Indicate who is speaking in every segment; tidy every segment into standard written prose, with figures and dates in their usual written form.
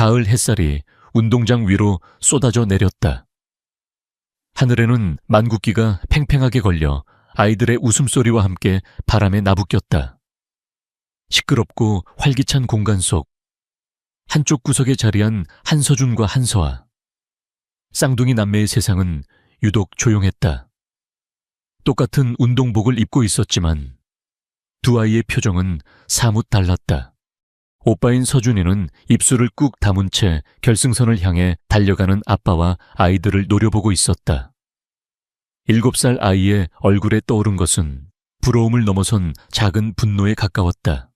Speaker 1: 가을 햇살이 운동장 위로 쏟아져 내렸다. 하늘에는 만국기가 팽팽하게 걸려 아이들의 웃음소리와 함께 바람에 나부꼈다. 시끄럽고 활기찬 공간 속 한쪽 구석에 자리한 한서준과 한서아. 쌍둥이 남매의 세상은 유독 조용했다. 똑같은 운동복을 입고 있었지만 두 아이의 표정은 사뭇 달랐다. 오빠인 서준이는 입술을 꾹 다문 채 결승선을 향해 달려가는 아빠와 아이들을 노려보고 있었다. 7살 아이의 얼굴에 떠오른 것은 부러움을 넘어선 작은 분노에 가까웠다.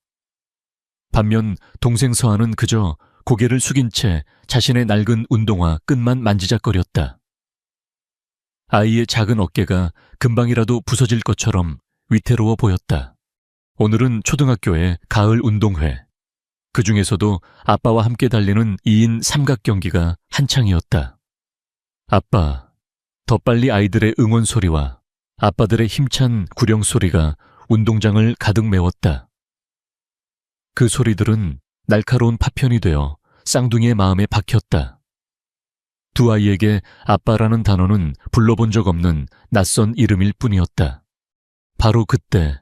Speaker 1: 반면 동생 서아는 그저 고개를 숙인 채 자신의 낡은 운동화 끈만 만지작거렸다. 아이의 작은 어깨가 금방이라도 부서질 것처럼 위태로워 보였다. 오늘은 초등학교의 가을 운동회. 그 중에서도 아빠와 함께 달리는 2인 삼각 경기가 한창이었다. 아빠, 더 빨리 아이들의 응원 소리와 아빠들의 힘찬 구령 소리가 운동장을 가득 메웠다. 그 소리들은 날카로운 파편이 되어 쌍둥이의 마음에 박혔다. 두 아이에게 아빠라는 단어는 불러본 적 없는 낯선 이름일 뿐이었다. 바로 그때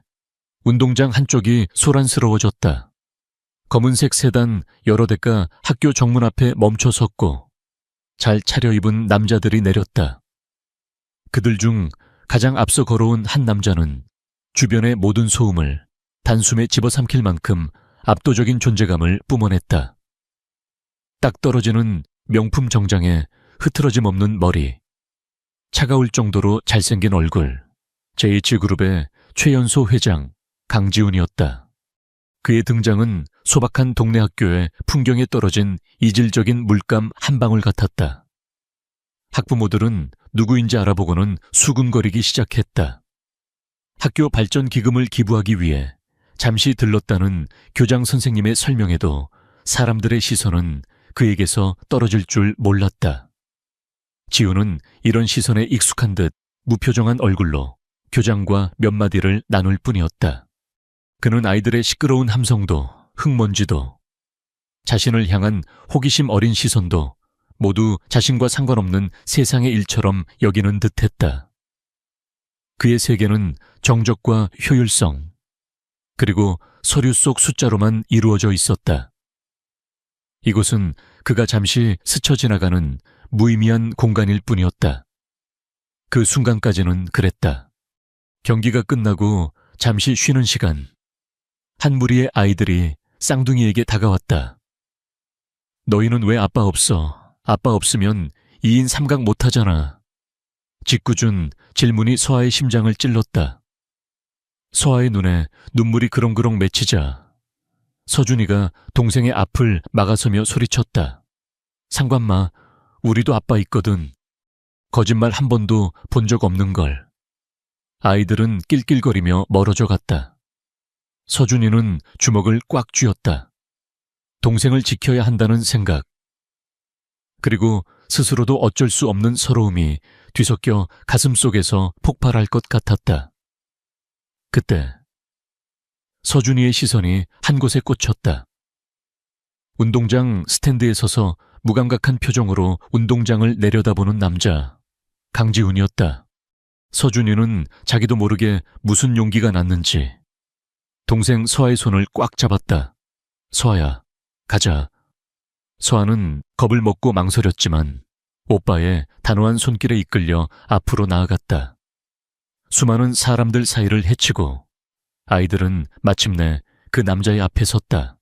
Speaker 1: 운동장 한쪽이 소란스러워졌다. 검은색 세단 여러 대가 학교 정문 앞에 멈춰 섰고 잘 차려입은 남자들이 내렸다. 그들 중 가장 앞서 걸어온 한 남자는 주변의 모든 소음을 단숨에 집어삼킬 만큼 압도적인 존재감을 뿜어냈다. 딱 떨어지는 명품 정장에 흐트러짐 없는 머리, 차가울 정도로 잘생긴 얼굴, JH그룹의 최연소 회장 강지훈이었다. 그의 등장은 소박한 동네 학교의 풍경에 떨어진 이질적인 물감 한 방울 같았다. 학부모들은 누구인지 알아보고는 수군거리기 시작했다. 학교 발전 기금을 기부하기 위해 잠시 들렀다는 교장 선생님의 설명에도 사람들의 시선은 그에게서 떨어질 줄 몰랐다. 지훈은 이런 시선에 익숙한 듯 무표정한 얼굴로 교장과 몇 마디를 나눌 뿐이었다. 그는 아이들의 시끄러운 함성도 흙먼지도 자신을 향한 호기심 어린 시선도 모두 자신과 상관없는 세상의 일처럼 여기는 듯했다. 그의 세계는 정적과 효율성, 그리고 서류 속 숫자로만 이루어져 있었다. 이곳은 그가 잠시 스쳐 지나가는 무의미한 공간일 뿐이었다. 그 순간까지는 그랬다. 경기가 끝나고 잠시 쉬는 시간, 한 무리의 아이들이 쌍둥이에게 다가왔다. 너희는 왜 아빠 없어? 아빠 없으면 2인 삼각 못하잖아. 짓궂은 질문이 서아의 심장을 찔렀다. 서아의 눈에 눈물이 그렁그렁 맺히자 서준이가 동생의 앞을 막아서며 소리쳤다. 상관마, 우리도 아빠 있거든. 거짓말 한 번도 본 적 없는 걸. 아이들은 낄낄거리며 멀어져 갔다. 서준이는 주먹을 꽉 쥐었다. 동생을 지켜야 한다는 생각, 그리고 스스로도 어쩔 수 없는 서러움이 뒤섞여 가슴속에서 폭발할 것 같았다. 그때 서준이의 시선이 한 곳에 꽂혔다. 운동장 스탠드에 서서 무감각한 표정으로 운동장을 내려다보는 남자, 강지훈이었다. 서준이는 자기도 모르게 무슨 용기가 났는지 동생 서아의 손을 꽉 잡았다. 서아야, 가자. 서아는 겁을 먹고 망설였지만 오빠의 단호한 손길에 이끌려 앞으로 나아갔다. 수많은 사람들 사이를 헤치고 아이들은 마침내 그 남자의 앞에 섰다.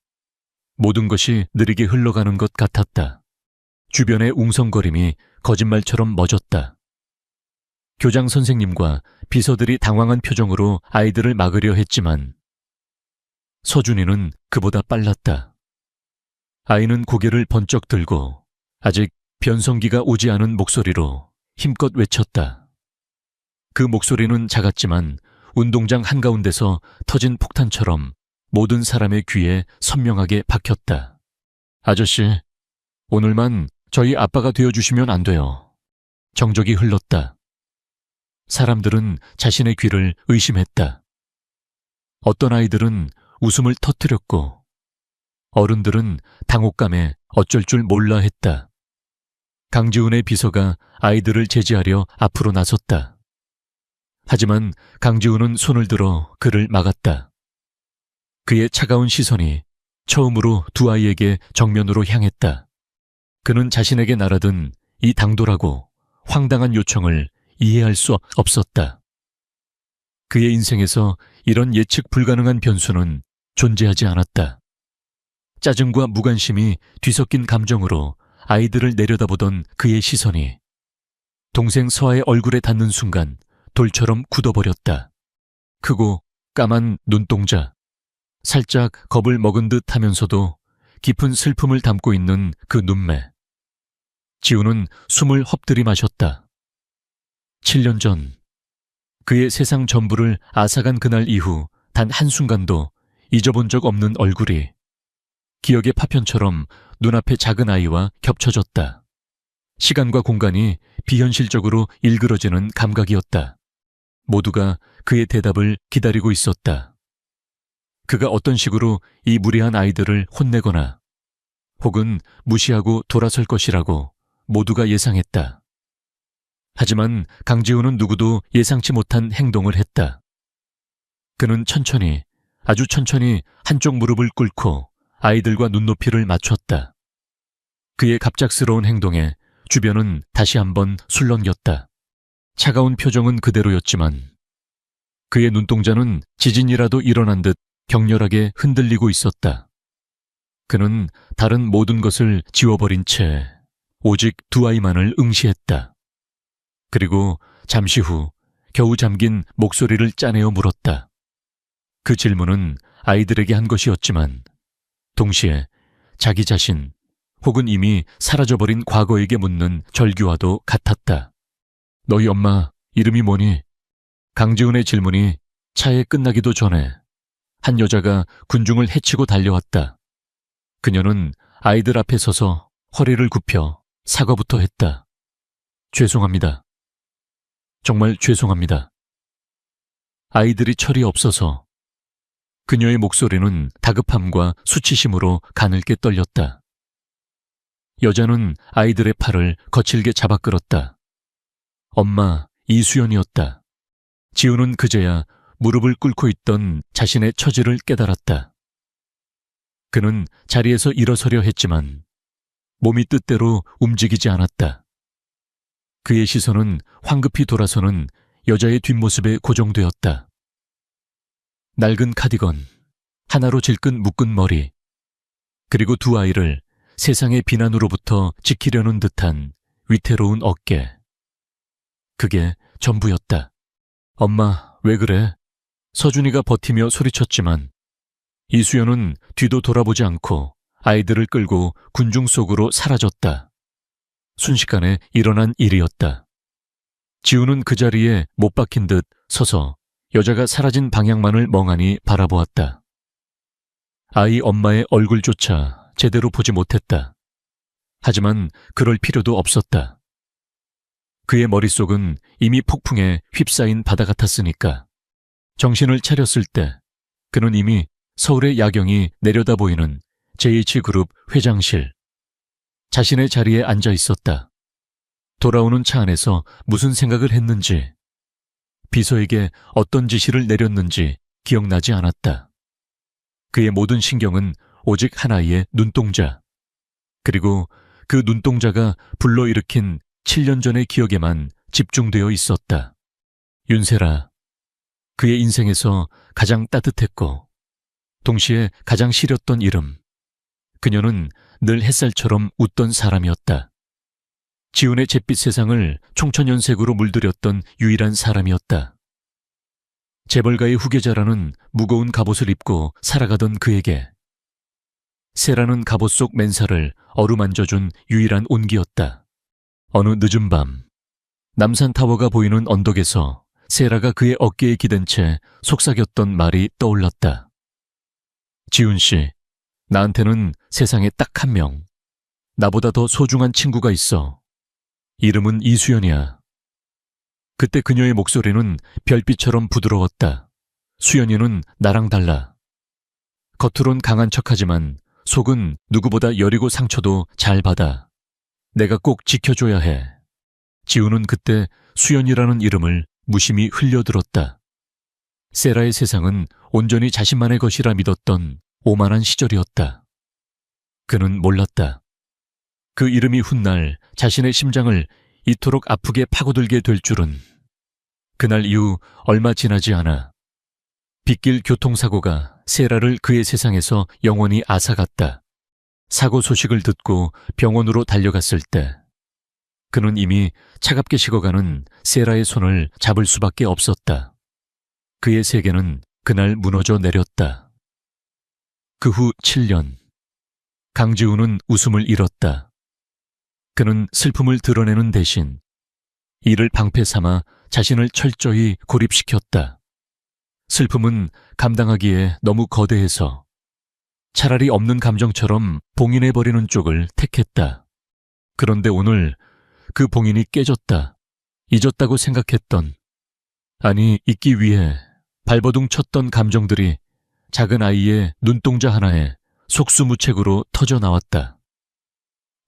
Speaker 1: 모든 것이 느리게 흘러가는 것 같았다. 주변의 웅성거림이 거짓말처럼 멎었다. 교장 선생님과 비서들이 당황한 표정으로 아이들을 막으려 했지만 서준이는 그보다 빨랐다. 아이는 고개를 번쩍 들고 아직 변성기가 오지 않은 목소리로 힘껏 외쳤다. 그 목소리는 작았지만 운동장 한가운데서 터진 폭탄처럼 모든 사람의 귀에 선명하게 박혔다. 아저씨, 오늘만 저희 아빠가 되어주시면 안 돼요. 정적이 흘렀다. 사람들은 자신의 귀를 의심했다. 어떤 아이들은 웃음을 터뜨렸고 어른들은 당혹감에 어쩔 줄 몰라 했다. 강지훈의 비서가 아이들을 제지하려 앞으로 나섰다. 하지만 강지훈은 손을 들어 그를 막았다. 그의 차가운 시선이 처음으로 두 아이에게 정면으로 향했다. 그는 자신에게 날아든 이 당돌하고 황당한 요청을 이해할 수 없었다. 그의 인생에서 이런 예측 불가능한 변수는 존재하지 않았다. 짜증과 무관심이 뒤섞인 감정으로 아이들을 내려다보던 그의 시선이 동생 서아의 얼굴에 닿는 순간 돌처럼 굳어버렸다. 크고 까만 눈동자, 살짝 겁을 먹은 듯 하면서도 깊은 슬픔을 담고 있는 그 눈매. 지우는 숨을 헛들이 마셨다. 7년 전 그의 세상 전부를 앗아간 그날 이후 단 한순간도 잊어본 적 없는 얼굴이 기억의 파편처럼 눈앞의 작은 아이와 겹쳐졌다. 시간과 공간이 비현실적으로 일그러지는 감각이었다. 모두가 그의 대답을 기다리고 있었다. 그가 어떤 식으로 이 무례한 아이들을 혼내거나 혹은 무시하고 돌아설 것이라고 모두가 예상했다. 하지만 강지훈은 누구도 예상치 못한 행동을 했다. 그는 천천히, 아주 천천히 한쪽 무릎을 꿇고 아이들과 눈높이를 맞췄다. 그의 갑작스러운 행동에 주변은 다시 한번 술렁였다. 차가운 표정은 그대로였지만 그의 눈동자는 지진이라도 일어난 듯 격렬하게 흔들리고 있었다. 그는 다른 모든 것을 지워버린 채 오직 두 아이만을 응시했다. 그리고 잠시 후 겨우 잠긴 목소리를 짜내어 물었다. 그 질문은 아이들에게 한 것이었지만 동시에 자기 자신 혹은 이미 사라져버린 과거에게 묻는 절규와도 같았다. 너희 엄마 이름이 뭐니? 강지훈의 질문이 차에 끝나기도 전에 한 여자가 군중을 헤치고 달려왔다. 그녀는 아이들 앞에 서서 허리를 굽혀 사과부터 했다. 죄송합니다. 정말 죄송합니다. 아이들이 철이 없어서. 그녀의 목소리는 다급함과 수치심으로 가늘게 떨렸다. 여자는 아이들의 팔을 거칠게 잡아 끌었다. 엄마 이수연이었다. 지우는 그제야 무릎을 꿇고 있던 자신의 처지를 깨달았다. 그는 자리에서 일어서려 했지만 몸이 뜻대로 움직이지 않았다. 그의 시선은 황급히 돌아서는 여자의 뒷모습에 고정되었다. 낡은 카디건, 하나로 질끈 묶은 머리, 그리고 두 아이를 세상의 비난으로부터 지키려는 듯한 위태로운 어깨. 그게 전부였다. 엄마, 왜 그래? 서준이가 버티며 소리쳤지만 이수연은 뒤도 돌아보지 않고 아이들을 끌고 군중 속으로 사라졌다. 순식간에 일어난 일이었다. 지우는 그 자리에 못 박힌 듯 서서 여자가 사라진 방향만을 멍하니 바라보았다. 아이 엄마의 얼굴조차 제대로 보지 못했다. 하지만 그럴 필요도 없었다. 그의 머릿속은 이미 폭풍에 휩싸인 바다 같았으니까. 정신을 차렸을 때 그는 이미 서울의 야경이 내려다 보이는 JH그룹 회장실, 자신의 자리에 앉아 있었다. 돌아오는 차 안에서 무슨 생각을 했는지, 비서에게 어떤 지시를 내렸는지 기억나지 않았다. 그의 모든 신경은 오직 하나의 눈동자, 그리고 그 눈동자가 불러일으킨 7년 전의 기억에만 집중되어 있었다. 윤세라, 그의 인생에서 가장 따뜻했고 동시에 가장 시렸던 이름. 그녀는 늘 햇살처럼 웃던 사람이었다. 지훈의 잿빛 세상을 총천연색으로 물들였던 유일한 사람이었다. 재벌가의 후계자라는 무거운 갑옷을 입고 살아가던 그에게 세라는 갑옷 속 맨살을 어루만져준 유일한 온기였다. 어느 늦은 밤, 남산타워가 보이는 언덕에서 세라가 그의 어깨에 기댄 채 속삭였던 말이 떠올랐다. 지훈 씨, 나한테는 세상에 딱 한 명, 나보다 더 소중한 친구가 있어. 이름은 이수연이야. 그때 그녀의 목소리는 별빛처럼 부드러웠다. 수연이는 나랑 달라. 겉으론 강한 척하지만 속은 누구보다 여리고 상처도 잘 받아. 내가 꼭 지켜줘야 해. 지우는 그때 수연이라는 이름을 무심히 흘려들었다. 세라의 세상은 온전히 자신만의 것이라 믿었던 오만한 시절이었다. 그는 몰랐다. 그 이름이 훗날 자신의 심장을 이토록 아프게 파고들게 될 줄은. 그날 이후 얼마 지나지 않아 빗길 교통사고가 세라를 그의 세상에서 영원히 앗아갔다. 사고 소식을 듣고 병원으로 달려갔을 때 그는 이미 차갑게 식어가는 세라의 손을 잡을 수밖에 없었다. 그의 세계는 그날 무너져 내렸다. 그 후 7년, 강지우는 웃음을 잃었다. 그는 슬픔을 드러내는 대신 이를 방패 삼아 자신을 철저히 고립시켰다. 슬픔은 감당하기에 너무 거대해서 차라리 없는 감정처럼 봉인해버리는 쪽을 택했다. 그런데 오늘 그 봉인이 깨졌다. 잊었다고 생각했던, 아니 잊기 위해 발버둥 쳤던 감정들이 작은 아이의 눈동자 하나에 속수무책으로 터져나왔다.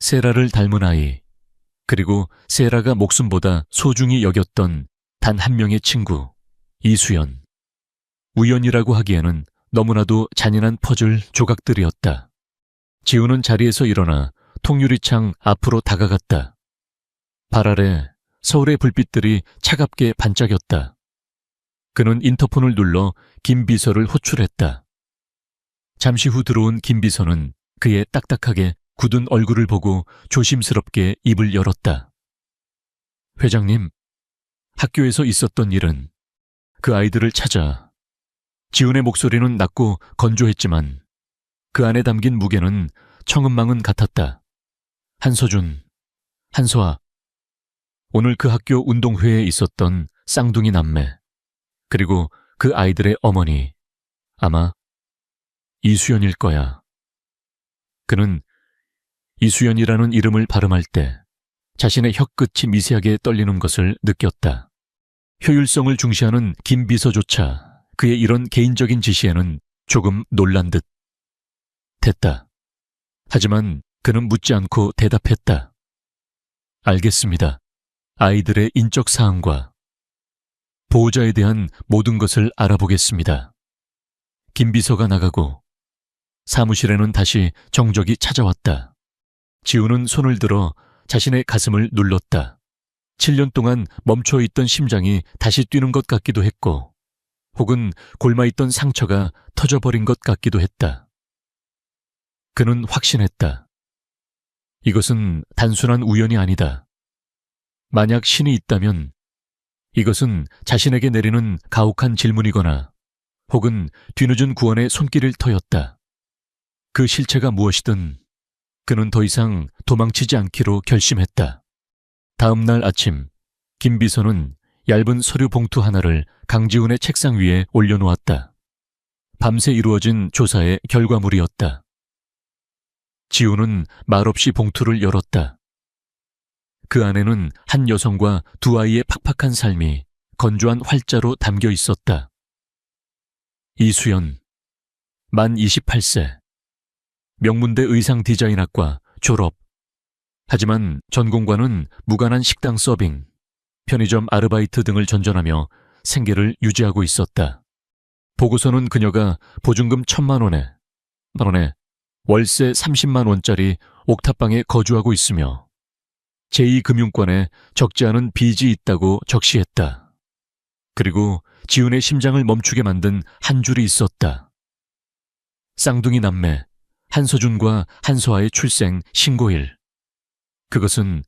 Speaker 1: 세라를 닮은 아이, 그리고 세라가 목숨보다 소중히 여겼던 단 한 명의 친구, 이수연. 우연이라고 하기에는 너무나도 잔인한 퍼즐 조각들이었다. 지우는 자리에서 일어나 통유리창 앞으로 다가갔다. 발 아래 서울의 불빛들이 차갑게 반짝였다. 그는 인터폰을 눌러 김 비서를 호출했다. 잠시 후 들어온 김 비서는 그의 딱딱하게 굳은 얼굴을 보고 조심스럽게 입을 열었다. 회장님, 학교에서 있었던 일은 그 아이들을 찾아. 지훈의 목소리는 낮고 건조했지만 그 안에 담긴 무게는 청은망은 같았다. 한서준, 한서아, 오늘 그 학교 운동회에 있었던 쌍둥이 남매, 그리고 그 아이들의 어머니, 아마 이수연일 거야. 그는 이수연이라는 이름을 발음할 때 자신의 혀끝이 미세하게 떨리는 것을 느꼈다. 효율성을 중시하는 김 비서조차 그의 이런 개인적인 지시에는 조금 놀란 듯. 됐다. 하지만 그는 묻지 않고 대답했다. 알겠습니다. 아이들의 인적 사항과 보호자에 대한 모든 것을 알아보겠습니다. 김 비서가 나가고 사무실에는 다시 정적이 찾아왔다. 지우는 손을 들어 자신의 가슴을 눌렀다. 7년 동안 멈춰있던 심장이 다시 뛰는 것 같기도 했고, 혹은 골마있던 상처가 터져버린 것 같기도 했다. 그는 확신했다. 이것은 단순한 우연이 아니다. 만약 신이 있다면 이것은 자신에게 내리는 가혹한 질문이거나 혹은 뒤늦은 구원의 손길일 터였다. 그 실체가 무엇이든 그는 더 이상 도망치지 않기로 결심했다. 다음 날 아침, 김 비서는 얇은 서류 봉투 하나를 강지훈의 책상 위에 올려놓았다. 밤새 이루어진 조사의 결과물이었다. 지훈은 말없이 봉투를 열었다. 그 안에는 한 여성과 두 아이의 팍팍한 삶이 건조한 활자로 담겨 있었다. 이수연, 만 28세, 명문대 의상 디자인학과 졸업. 하지만 전공과는 무관한 식당 서빙, 편의점 아르바이트 등을 전전하며 생계를 유지하고 있었다. 보고서는 그녀가 보증금 1,000만 원에 월세 30만 원짜리 옥탑방에 거주하고 있으며 제2금융권에 적지 않은 빚이 있다고 적시했다. 그리고 지훈의 심장을 멈추게 만든 한 줄이 있었다. 쌍둥이 남매 한서준과 한서아의 출생 신고일. 그것은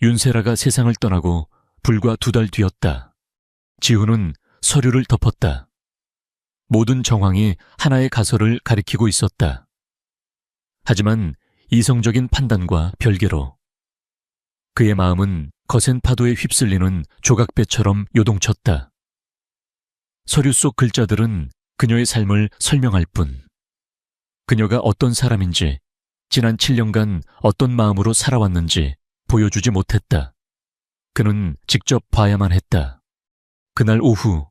Speaker 1: 윤세라가 세상을 떠나고 불과 2달 뒤였다. 지훈은 서류를 덮었다. 모든 정황이 하나의 가설을 가리키고 있었다. 하지만 이성적인 판단과 별개로 그의 마음은 거센 파도에 휩쓸리는 조각배처럼 요동쳤다. 서류 속 글자들은 그녀의 삶을 설명할 뿐, 그녀가 어떤 사람인지, 지난 7년간 어떤 마음으로 살아왔는지 보여주지 못했다. 그는 직접 봐야만 했다. 그날 오후,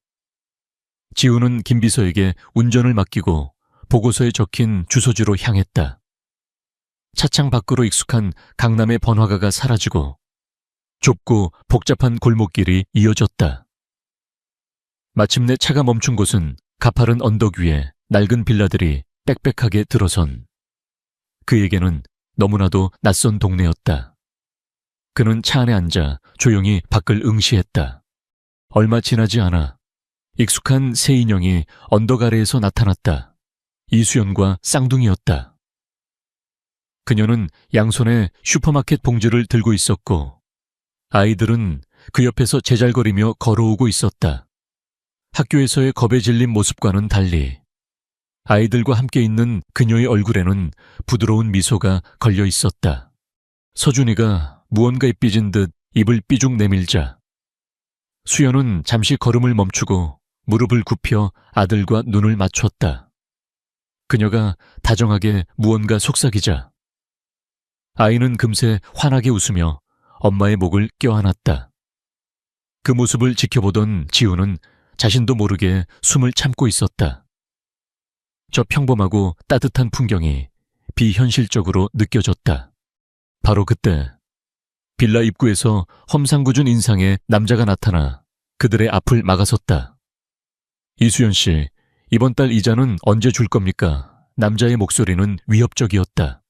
Speaker 1: 지훈은 김 비서에게 운전을 맡기고 보고서에 적힌 주소지로 향했다. 차창 밖으로 익숙한 강남의 번화가가 사라지고 좁고 복잡한 골목길이 이어졌다. 마침내 차가 멈춘 곳은 가파른 언덕 위에 낡은 빌라들이 빽빽하게 들어선 그에게는 너무나도 낯선 동네였다. 그는 차 안에 앉아 조용히 밖을 응시했다. 얼마 지나지 않아 익숙한 새 인형이 언덕 아래에서 나타났다. 이수연과 쌍둥이였다. 그녀는 양손에 슈퍼마켓 봉지를 들고 있었고 아이들은 그 옆에서 제잘거리며 걸어오고 있었다. 학교에서의 겁에 질린 모습과는 달리 아이들과 함께 있는 그녀의 얼굴에는 부드러운 미소가 걸려 있었다. 서준이가 무언가에 삐진 듯 입을 삐죽 내밀자 수연은 잠시 걸음을 멈추고 무릎을 굽혀 아들과 눈을 맞췄다. 그녀가 다정하게 무언가 속삭이자 아이는 금세 환하게 웃으며 엄마의 목을 껴안았다. 그 모습을 지켜보던 지우는 자신도 모르게 숨을 참고 있었다. 저 평범하고 따뜻한 풍경이 비현실적으로 느껴졌다. 바로 그때 빌라 입구에서 험상궂은 인상의 남자가 나타나 그들의 앞을 막아섰다. 이수연 씨, 이번 달 이자는 언제 줄 겁니까? 남자의 목소리는 위협적이었다.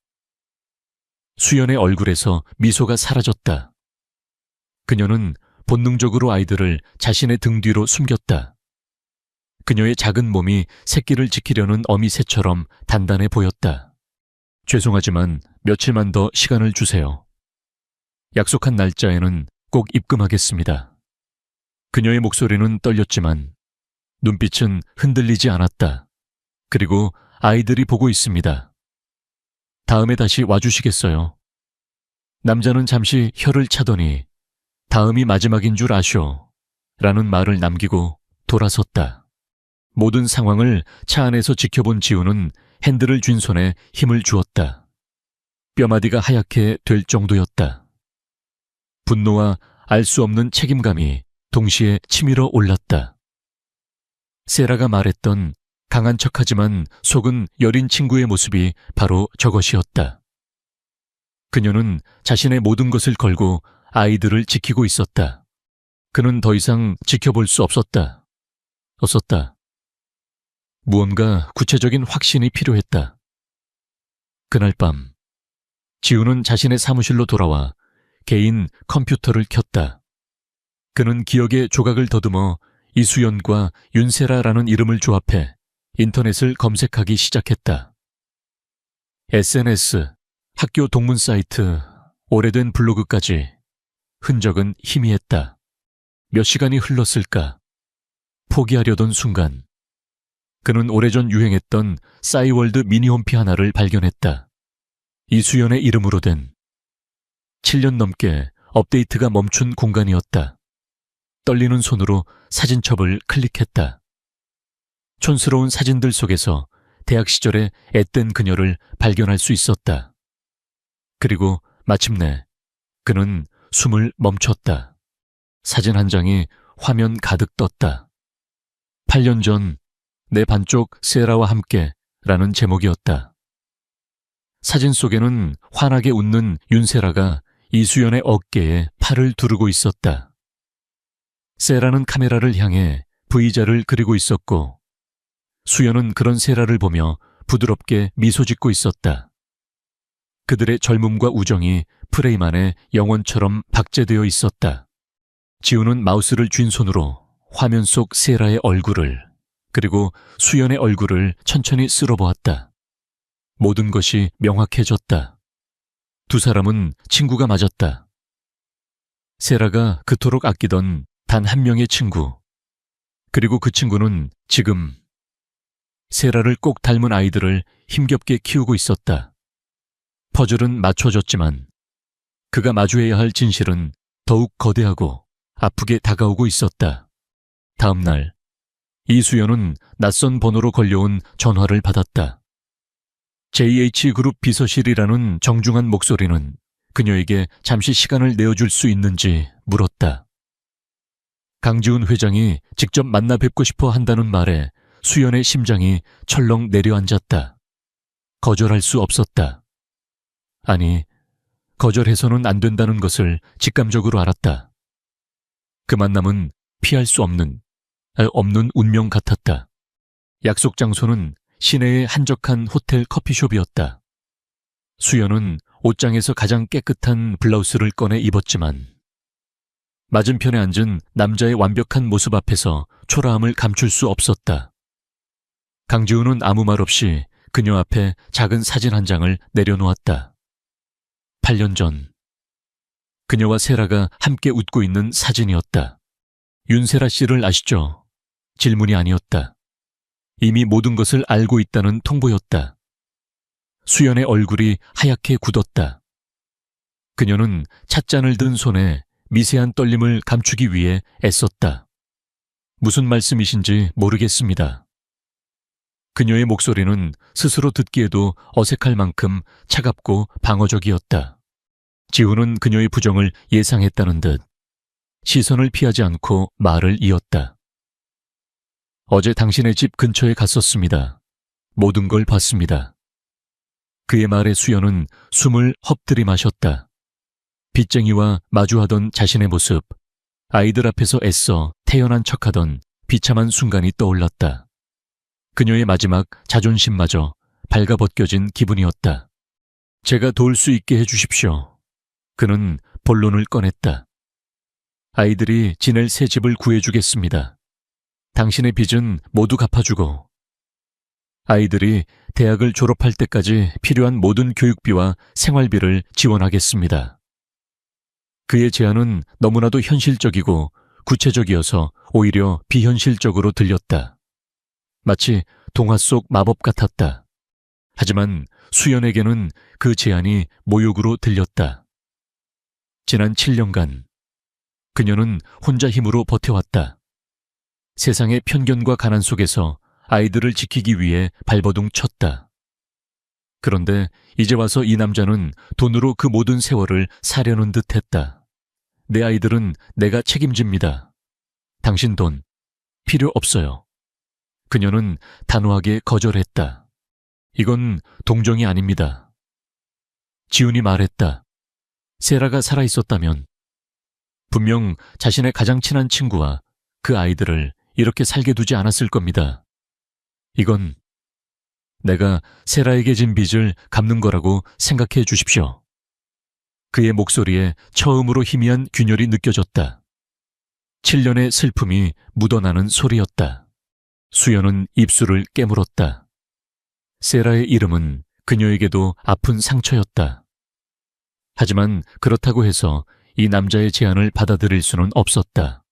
Speaker 1: 수연의 얼굴에서 미소가 사라졌다. 그녀는 본능적으로 아이들을 자신의 등 뒤로 숨겼다. 그녀의 작은 몸이 새끼를 지키려는 어미 새처럼 단단해 보였다. 죄송하지만 며칠만 더 시간을 주세요. 약속한 날짜에는 꼭 입금하겠습니다. 그녀의 목소리는 떨렸지만 눈빛은 흔들리지 않았다. 그리고 아이들이 보고 있습니다. 다음에 다시 와주시겠어요? 남자는 잠시 혀를 차더니 다음이 마지막인 줄 아쇼 라는 말을 남기고 돌아섰다. 모든 상황을 차 안에서 지켜본 지우는 핸들을 쥔 손에 힘을 주었다. 뼈마디가 하얗게 될 정도였다. 분노와 알 수 없는 책임감이 동시에 치밀어 올랐다. 세라가 말했던 강한 척하지만 속은 여린 친구의 모습이 바로 저것이었다. 그녀는 자신의 모든 것을 걸고 아이들을 지키고 있었다. 그는 더 이상 지켜볼 수 없었다. 무언가 구체적인 확신이 필요했다. 그날 밤, 지우는 자신의 사무실로 돌아와 개인 컴퓨터를 켰다. 그는 기억의 조각을 더듬어 이수연과 윤세라라는 이름을 조합해 인터넷을 검색하기 시작했다. SNS, 학교 동문 사이트, 오래된 블로그까지 흔적은 희미했다. 몇 시간이 흘렀을까? 포기하려던 순간 그는 오래전 유행했던 싸이월드 미니홈피 하나를 발견했다. 이수연의 이름으로 된 7년 넘게 업데이트가 멈춘 공간이었다. 떨리는 손으로 사진첩을 클릭했다. 촌스러운 사진들 속에서 대학 시절의 앳된 그녀를 발견할 수 있었다. 그리고 마침내 그는 숨을 멈췄다. 사진 한 장이 화면 가득 떴다. 8년 전 내 반쪽 세라와 함께 라는 제목이었다. 사진 속에는 환하게 웃는 윤세라가 이수연의 어깨에 팔을 두르고 있었다. 세라는 카메라를 향해 V자를 그리고 있었고 수연은 그런 세라를 보며 부드럽게 미소 짓고 있었다. 그들의 젊음과 우정이 프레임 안에 영원처럼 박제되어 있었다. 지우는 마우스를 쥔 손으로 화면 속 세라의 얼굴을 그리고 수연의 얼굴을 천천히 쓸어보았다. 모든 것이 명확해졌다. 두 사람은 친구가 맞았다. 세라가 그토록 아끼던 단 한 명의 친구. 그리고 그 친구는 지금 세라를 꼭 닮은 아이들을 힘겹게 키우고 있었다. 퍼즐은 맞춰졌지만 그가 마주해야 할 진실은 더욱 거대하고 아프게 다가오고 있었다. 다음 날 이수연은 낯선 번호로 걸려온 전화를 받았다. JH그룹 비서실이라는 정중한 목소리는 그녀에게 잠시 시간을 내어줄 수 있는지 물었다. 강지훈 회장이 직접 만나 뵙고 싶어 한다는 말에 수연의 심장이 철렁 내려앉았다. 거절할 수 없었다. 아니, 거절해서는 안 된다는 것을 직감적으로 알았다. 그 만남은 피할 수 없는 운명 같았다. 약속 장소는 시내의 한적한 호텔 커피숍이었다. 수연은 옷장에서 가장 깨끗한 블라우스를 꺼내 입었지만 맞은편에 앉은 남자의 완벽한 모습 앞에서 초라함을 감출 수 없었다. 강지우는 아무 말 없이 그녀 앞에 작은 사진 한 장을 내려놓았다. 8년 전 그녀와 세라가 함께 웃고 있는 사진이었다. 윤세라 씨를 아시죠? 질문이 아니었다. 이미 모든 것을 알고 있다는 통보였다. 수연의 얼굴이 하얗게 굳었다. 그녀는 찻잔을 든 손에 미세한 떨림을 감추기 위해 애썼다. 무슨 말씀이신지 모르겠습니다. 그녀의 목소리는 스스로 듣기에도 어색할 만큼 차갑고 방어적이었다. 지우는 그녀의 부정을 예상했다는 듯 시선을 피하지 않고 말을 이었다. 어제 당신의 집 근처에 갔었습니다. 모든 걸 봤습니다. 그의 말에 수연은 숨을 헛들이 마셨다. 빚쟁이와 마주하던 자신의 모습, 아이들 앞에서 애써 태연한 척하던 비참한 순간이 떠올랐다. 그녀의 마지막 자존심마저 발가벗겨진 기분이었다. 제가 도울 수 있게 해주십시오. 그는 본론을 꺼냈다. 아이들이 지낼 새 집을 구해주겠습니다. 당신의 빚은 모두 갚아주고 아이들이 대학을 졸업할 때까지 필요한 모든 교육비와 생활비를 지원하겠습니다. 그의 제안은 너무나도 현실적이고 구체적이어서 오히려 비현실적으로 들렸다. 마치 동화 속 마법 같았다. 하지만 수연에게는 그 제안이 모욕으로 들렸다. 지난 7년간 그녀는 혼자 힘으로 버텨왔다. 세상의 편견과 가난 속에서 아이들을 지키기 위해 발버둥 쳤다. 그런데 이제 와서 이 남자는 돈으로 그 모든 세월을 사려는 듯 했다. 내 아이들은 내가 책임집니다. 당신 돈 필요 없어요. 그녀는 단호하게 거절했다. 이건 동정이 아닙니다. 지훈이 말했다. 세라가 살아있었다면 분명 자신의 가장 친한 친구와 그 아이들을 이렇게 살게 두지 않았을 겁니다. 이건 내가 세라에게 진 빚을 갚는 거라고 생각해 주십시오. 그의 목소리에 처음으로 희미한 균열이 느껴졌다. 7년의 슬픔이 묻어나는 소리였다. 수연은 입술을 깨물었다. 세라의 이름은 그녀에게도 아픈 상처였다. 하지만 그렇다고 해서 이 남자의 제안을 받아들일 수는 없었다.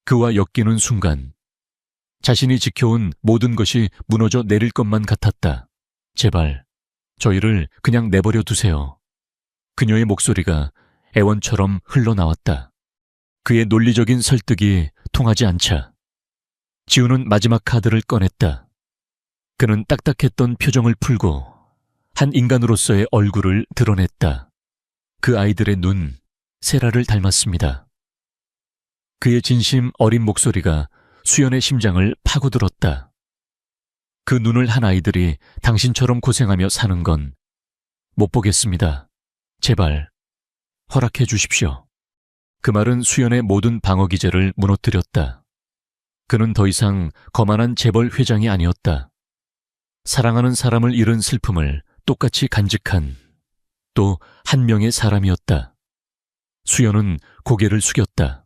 Speaker 1: 그와 엮이는 순간 자신이 지켜온 모든 것이 무너져 내릴 것만 같았다. 제발 저희를 그냥 내버려 두세요. 그녀의 목소리가 애원처럼 흘러나왔다. 그의 논리적인 설득이 통하지 않자 지우는 마지막 카드를 꺼냈다. 그는 딱딱했던 표정을 풀고 한 인간으로서의 얼굴을 드러냈다. 그 아이들의 눈, 세라를 닮았습니다. 그의 진심 어린 목소리가 수연의 심장을 파고들었다. 그 눈을 한 아이들이 당신처럼 고생하며 사는 건 못 보겠습니다. 제발 허락해 주십시오. 그 말은 수연의 모든 방어 기제를 무너뜨렸다. 그는 더 이상 거만한 재벌 회장이 아니었다. 사랑하는 사람을 잃은 슬픔을 똑같이 간직한 또 한 명의 사람이었다. 수연은 고개를 숙였다.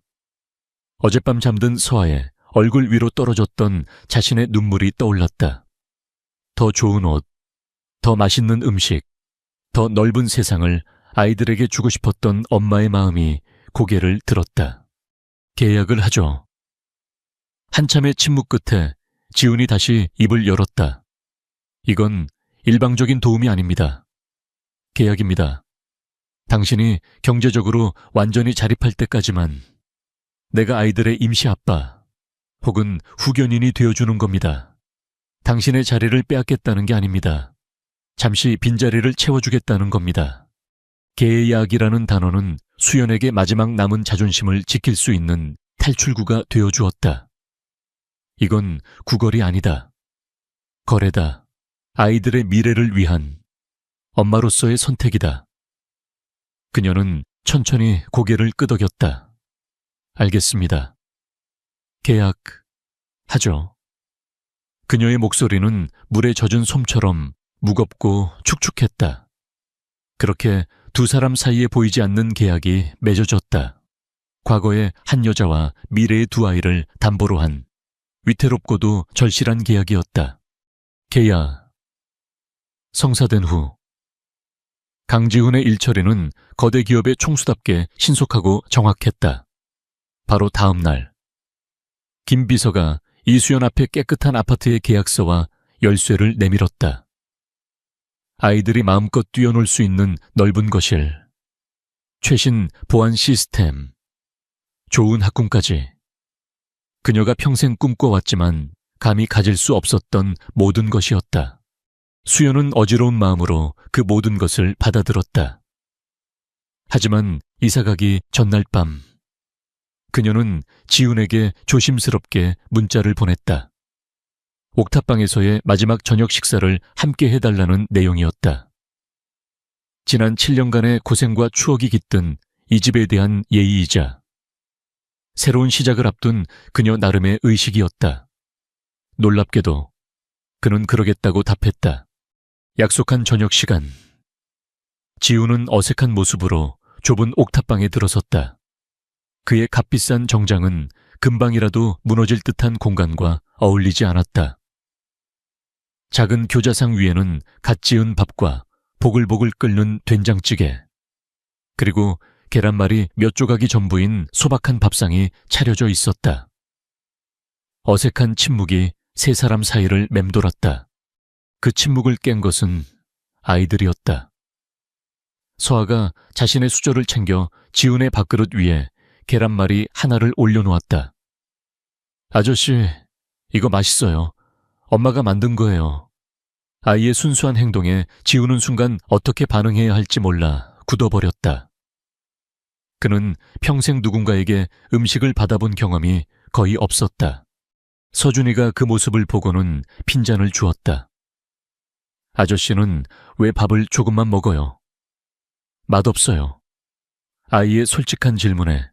Speaker 1: 어젯밤 잠든 서아에 얼굴 위로 떨어졌던 자신의 눈물이 떠올랐다. 더 좋은 옷, 더 맛있는 음식, 더 넓은 세상을 아이들에게 주고 싶었던 엄마의 마음이 고개를 들었다. 계약을 하죠. 한참의 침묵 끝에 지훈이 다시 입을 열었다. 이건 일방적인 도움이 아닙니다. 계약입니다. 당신이 경제적으로 완전히 자립할 때까지만 내가 아이들의 임시 아빠 혹은 후견인이 되어주는 겁니다. 당신의 자리를 빼앗겠다는 게 아닙니다. 잠시 빈자리를 채워주겠다는 겁니다. 계약이라는 단어는 수연에게 마지막 남은 자존심을 지킬 수 있는 탈출구가 되어주었다. 이건 구걸이 아니다. 거래다. 아이들의 미래를 위한 엄마로서의 선택이다. 그녀는 천천히 고개를 끄덕였다. 알겠습니다. 계약하죠. 그녀의 목소리는 물에 젖은 솜처럼 무겁고 축축했다. 그렇게 두 사람 사이에 보이지 않는 계약이 맺어졌다. 과거의 한 여자와 미래의 두 아이를 담보로 한 위태롭고도 절실한 계약이었다. 계약. 성사된 후 강지훈의 일처리는 거대 기업의 총수답게 신속하고 정확했다. 바로 다음 날 김 비서가 이수연 앞에 깨끗한 아파트의 계약서와 열쇠를 내밀었다. 아이들이 마음껏 뛰어놀 수 있는 넓은 거실, 최신 보안 시스템, 좋은 학군까지. 그녀가 평생 꿈꿔왔지만 감히 가질 수 없었던 모든 것이었다. 수연은 어지러운 마음으로 그 모든 것을 받아들었다. 하지만 이사가기 전날 밤 그녀는 지훈에게 조심스럽게 문자를 보냈다. 옥탑방에서의 마지막 저녁 식사를 함께 해달라는 내용이었다. 지난 7년간의 고생과 추억이 깃든 이 집에 대한 예의이자 새로운 시작을 앞둔 그녀 나름의 의식이었다. 놀랍게도 그는 그러겠다고 답했다. 약속한 저녁 시간. 지훈은 어색한 모습으로 좁은 옥탑방에 들어섰다. 그의 값비싼 정장은 금방이라도 무너질 듯한 공간과 어울리지 않았다. 작은 교자상 위에는 갓 지은 밥과 보글보글 끓는 된장찌개, 그리고 계란말이 몇 조각이 전부인 소박한 밥상이 차려져 있었다. 어색한 침묵이 세 사람 사이를 맴돌았다. 그 침묵을 깬 것은 아이들이었다. 서아가 자신의 수저를 챙겨 지훈의 밥그릇 위에 계란말이 하나를 올려놓았다. 아저씨, 이거 맛있어요. 엄마가 만든 거예요. 아이의 순수한 행동에 지훈은 순간 어떻게 반응해야 할지 몰라 굳어버렸다. 그는 평생 누군가에게 음식을 받아본 경험이 거의 없었다. 서준이가 그 모습을 보고는 핀잔을 주었다. 아저씨는 왜 밥을 조금만 먹어요? 맛없어요. 아이의 솔직한 질문에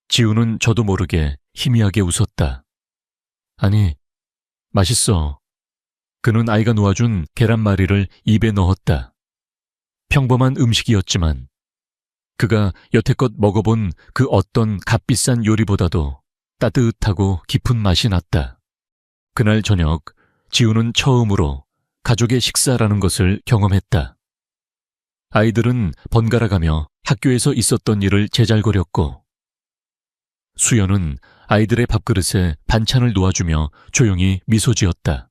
Speaker 1: 지훈은 저도 모르게 희미하게 웃었다. 아니, 맛있어. 그는 아이가 놓아준 계란말이를 입에 넣었다. 평범한 음식이었지만 그가 여태껏 먹어본 그 어떤 값비싼 요리보다도 따뜻하고 깊은 맛이 났다. 그날 저녁 지훈은 처음으로 가족의 식사라는 것을 경험했다. 아이들은 번갈아가며 학교에서 있었던 일을 제잘거렸고 수연은 아이들의 밥그릇에 반찬을 놓아주며 조용히 미소 지었다.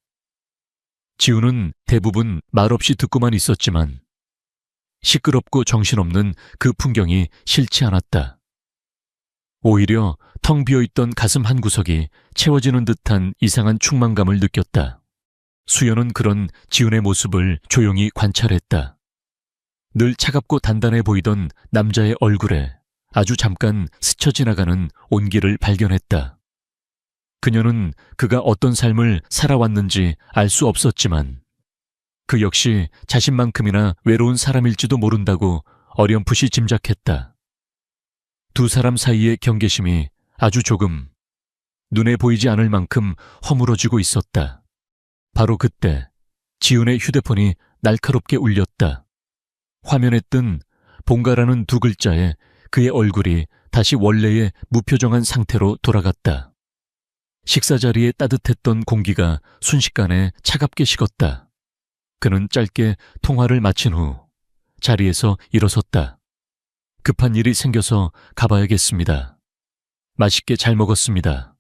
Speaker 1: 지훈은 대부분 말없이 듣고만 있었지만 시끄럽고 정신없는 그 풍경이 싫지 않았다. 오히려 텅 비어있던 가슴 한구석이 채워지는 듯한 이상한 충만감을 느꼈다. 수연은 그런 지훈의 모습을 조용히 관찰했다. 늘 차갑고 단단해 보이던 남자의 얼굴에 아주 잠깐 스쳐 지나가는 온기를 발견했다. 그녀는 그가 어떤 삶을 살아왔는지 알 수 없었지만 그 역시 자신만큼이나 외로운 사람일지도 모른다고 어렴풋이 짐작했다. 두 사람 사이의 경계심이 아주 조금, 눈에 보이지 않을 만큼 허물어지고 있었다. 바로 그때 지훈의 휴대폰이 날카롭게 울렸다. 화면에 뜬 본가라는 두 글자에 그의 얼굴이 다시 원래의 무표정한 상태로 돌아갔다. 식사 자리에 따뜻했던 공기가 순식간에 차갑게 식었다. 그는 짧게 통화를 마친 후 자리에서 일어섰다. 급한 일이 생겨서 가봐야겠습니다. 맛있게 잘 먹었습니다.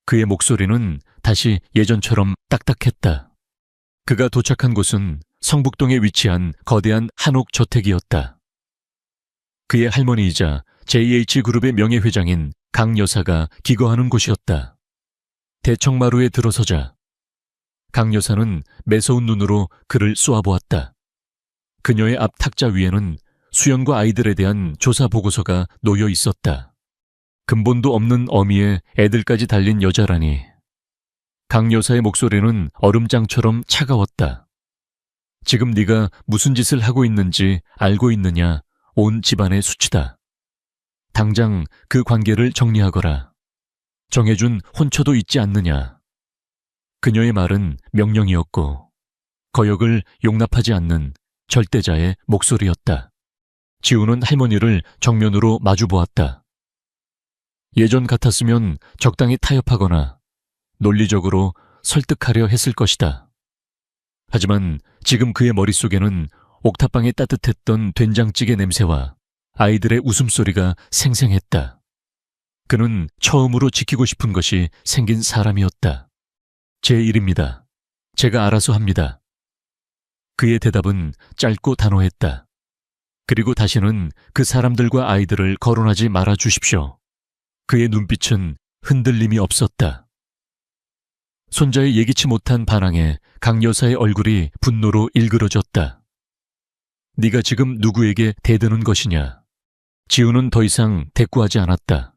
Speaker 1: 그의 목소리는 다시 예전처럼 딱딱했다. 그가 도착한 곳은 성북동에 위치한 거대한 한옥 저택이었다. 그의 할머니이자 JH그룹의 명예회장인 강 여사가 기거하는 곳이었다. 대청마루에 들어서자 강 여사는 매서운 눈으로 그를 쏘아보았다. 그녀의 앞 탁자 위에는 수연과 아이들에 대한 조사 보고서가 놓여 있었다. 근본도 없는 어미에 애들까지 달린 여자라니. 강 여사의 목소리는 얼음장처럼 차가웠다. 지금 네가 무슨 짓을 하고 있는지 알고 있느냐? 온 집안의 수치다. 당장 그 관계를 정리하거라. 정해준 혼처도 있지 않느냐? 그녀의 말은 명령이었고 거역을 용납하지 않는 절대자의 목소리였다. 지우는 할머니를 정면으로 마주보았다. 예전 같았으면 적당히 타협하거나 논리적으로 설득하려 했을 것이다. 하지만 지금 그의 머릿속에는 옥탑방에 따뜻했던 된장찌개 냄새와 아이들의 웃음소리가 생생했다. 그는 처음으로 지키고 싶은 것이 생긴 사람이었다. 제 일입니다. 제가 알아서 합니다. 그의 대답은 짧고 단호했다. 그리고 다시는 그 사람들과 아이들을 거론하지 말아 주십시오. 그의 눈빛은 흔들림이 없었다. 손자의 예기치 못한 반항에 강 여사의 얼굴이 분노로 일그러졌다. 네가 지금 누구에게 대드는 것이냐? 지우는 더 이상 대꾸하지 않았다.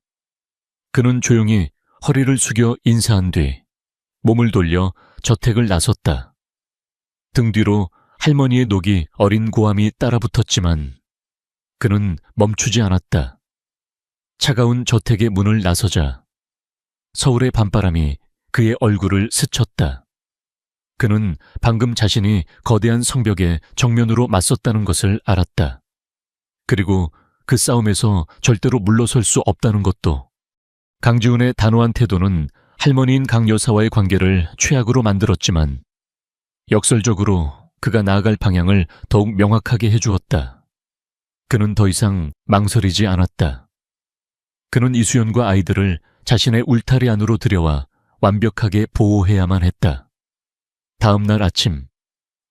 Speaker 1: 그는 조용히 허리를 숙여 인사한 뒤 몸을 돌려 저택을 나섰다. 등 뒤로 할머니의 녹이 어린 고함이 따라붙었지만 그는 멈추지 않았다. 차가운 저택의 문을 나서자 서울의 밤바람이 그의 얼굴을 스쳤다. 그는 방금 자신이 거대한 성벽에 정면으로 맞섰다는 것을 알았다. 그리고 그 싸움에서 절대로 물러설 수 없다는 것도. 강지훈의 단호한 태도는 할머니인 강 여사와의 관계를 최악으로 만들었지만 역설적으로 그가 나아갈 방향을 더욱 명확하게 해주었다. 그는 더 이상 망설이지 않았다. 그는 이수연과 아이들을 자신의 울타리 안으로 들여와 완벽하게 보호해야만 했다. 다음 날 아침,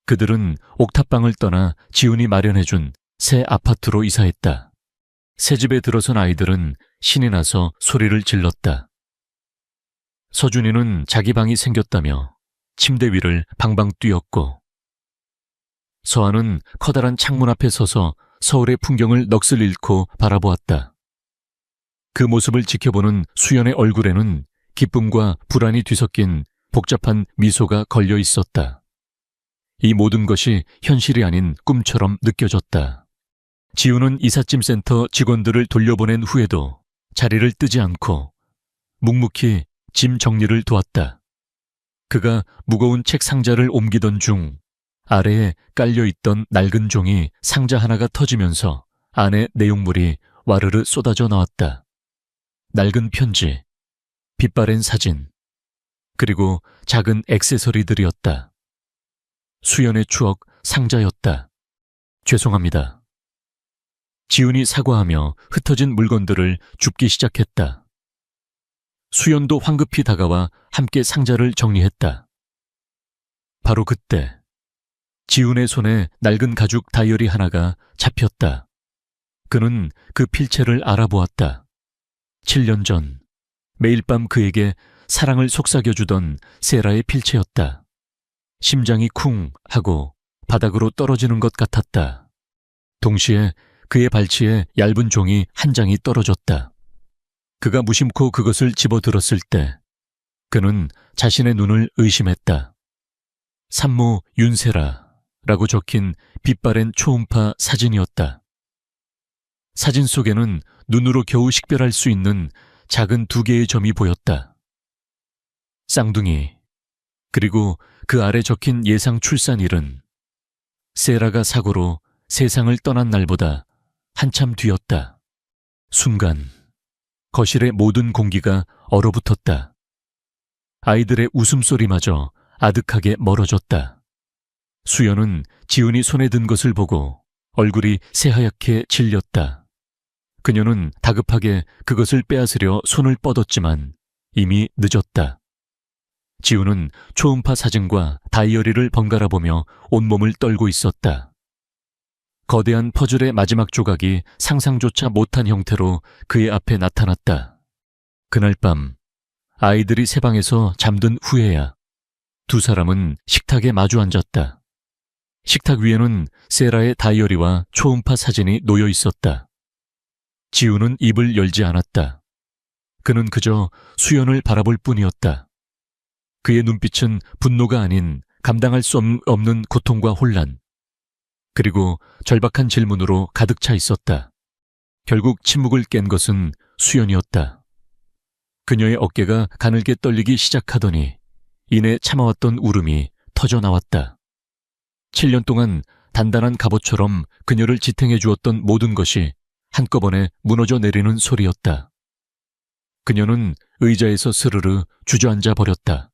Speaker 1: 그들은 옥탑방을 떠나 지훈이 마련해준 새 아파트로 이사했다. 새 집에 들어선 아이들은 신이 나서 소리를 질렀다. 서준이는 자기 방이 생겼다며 침대 위를 방방 뛰었고, 서아는 커다란 창문 앞에 서서 서울의 풍경을 넋을 잃고 바라보았다. 그 모습을 지켜보는 수연의 얼굴에는 기쁨과 불안이 뒤섞인 복잡한 미소가 걸려 있었다. 이 모든 것이 현실이 아닌 꿈처럼 느껴졌다. 지우는 이삿짐센터 직원들을 돌려보낸 후에도 자리를 뜨지 않고 묵묵히 짐 정리를 도왔다. 그가 무거운 책 상자를 옮기던 중 아래에 깔려있던 낡은 종이 상자 하나가 터지면서 안에 내용물이 와르르 쏟아져 나왔다. 낡은 편지, 빛바랜 사진, 그리고 작은 액세서리들이었다. 수연의 추억 상자였다. 죄송합니다. 지훈이 사과하며 흩어진 물건들을 줍기 시작했다. 수연도 황급히 다가와 함께 상자를 정리했다. 바로 그때 지훈의 손에 낡은 가죽 다이어리 하나가 잡혔다. 그는 그 필체를 알아보았다. 7년 전 매일 밤 그에게 사랑을 속삭여주던 세라의 필체였다. 심장이 쿵 하고 바닥으로 떨어지는 것 같았다. 동시에 그의 발치에 얇은 종이 한 장이 떨어졌다. 그가 무심코 그것을 집어들었을 때 그는 자신의 눈을 의심했다. 산모 윤세라라고 적힌 빛바랜 초음파 사진이었다. 사진 속에는 눈으로 겨우 식별할 수 있는 작은 2개의 점이 보였다. 쌍둥이, 그리고 그 아래 적힌 예상 출산일은 세라가 사고로 세상을 떠난 날보다 한참 뒤였다. 순간 거실의 모든 공기가 얼어붙었다. 아이들의 웃음소리마저 아득하게 멀어졌다. 수연은 지훈이 손에 든 것을 보고 얼굴이 새하얗게 질렸다. 그녀는 다급하게 그것을 빼앗으려 손을 뻗었지만 이미 늦었다. 지훈은 초음파 사진과 다이어리를 번갈아 보며 온몸을 떨고 있었다. 거대한 퍼즐의 마지막 조각이 상상조차 못한 형태로 그의 앞에 나타났다. 그날 밤 아이들이 새 방에서 잠든 후에야 두 사람은 식탁에 마주 앉았다. 식탁 위에는 세라의 다이어리와 초음파 사진이 놓여 있었다. 지훈은 입을 열지 않았다. 그는 그저 수연을 바라볼 뿐이었다. 그의 눈빛은 분노가 아닌 감당할 수 없는 고통과 혼란, 그리고 절박한 질문으로 가득 차 있었다. 결국 침묵을 깬 것은 수연이었다. 그녀의 어깨가 가늘게 떨리기 시작하더니 이내 참아왔던 울음이 터져 나왔다. 7년 동안 단단한 갑옷처럼 그녀를 지탱해 주었던 모든 것이 한꺼번에 무너져 내리는 소리였다. 그녀는 의자에서 스르르 주저앉아 버렸다.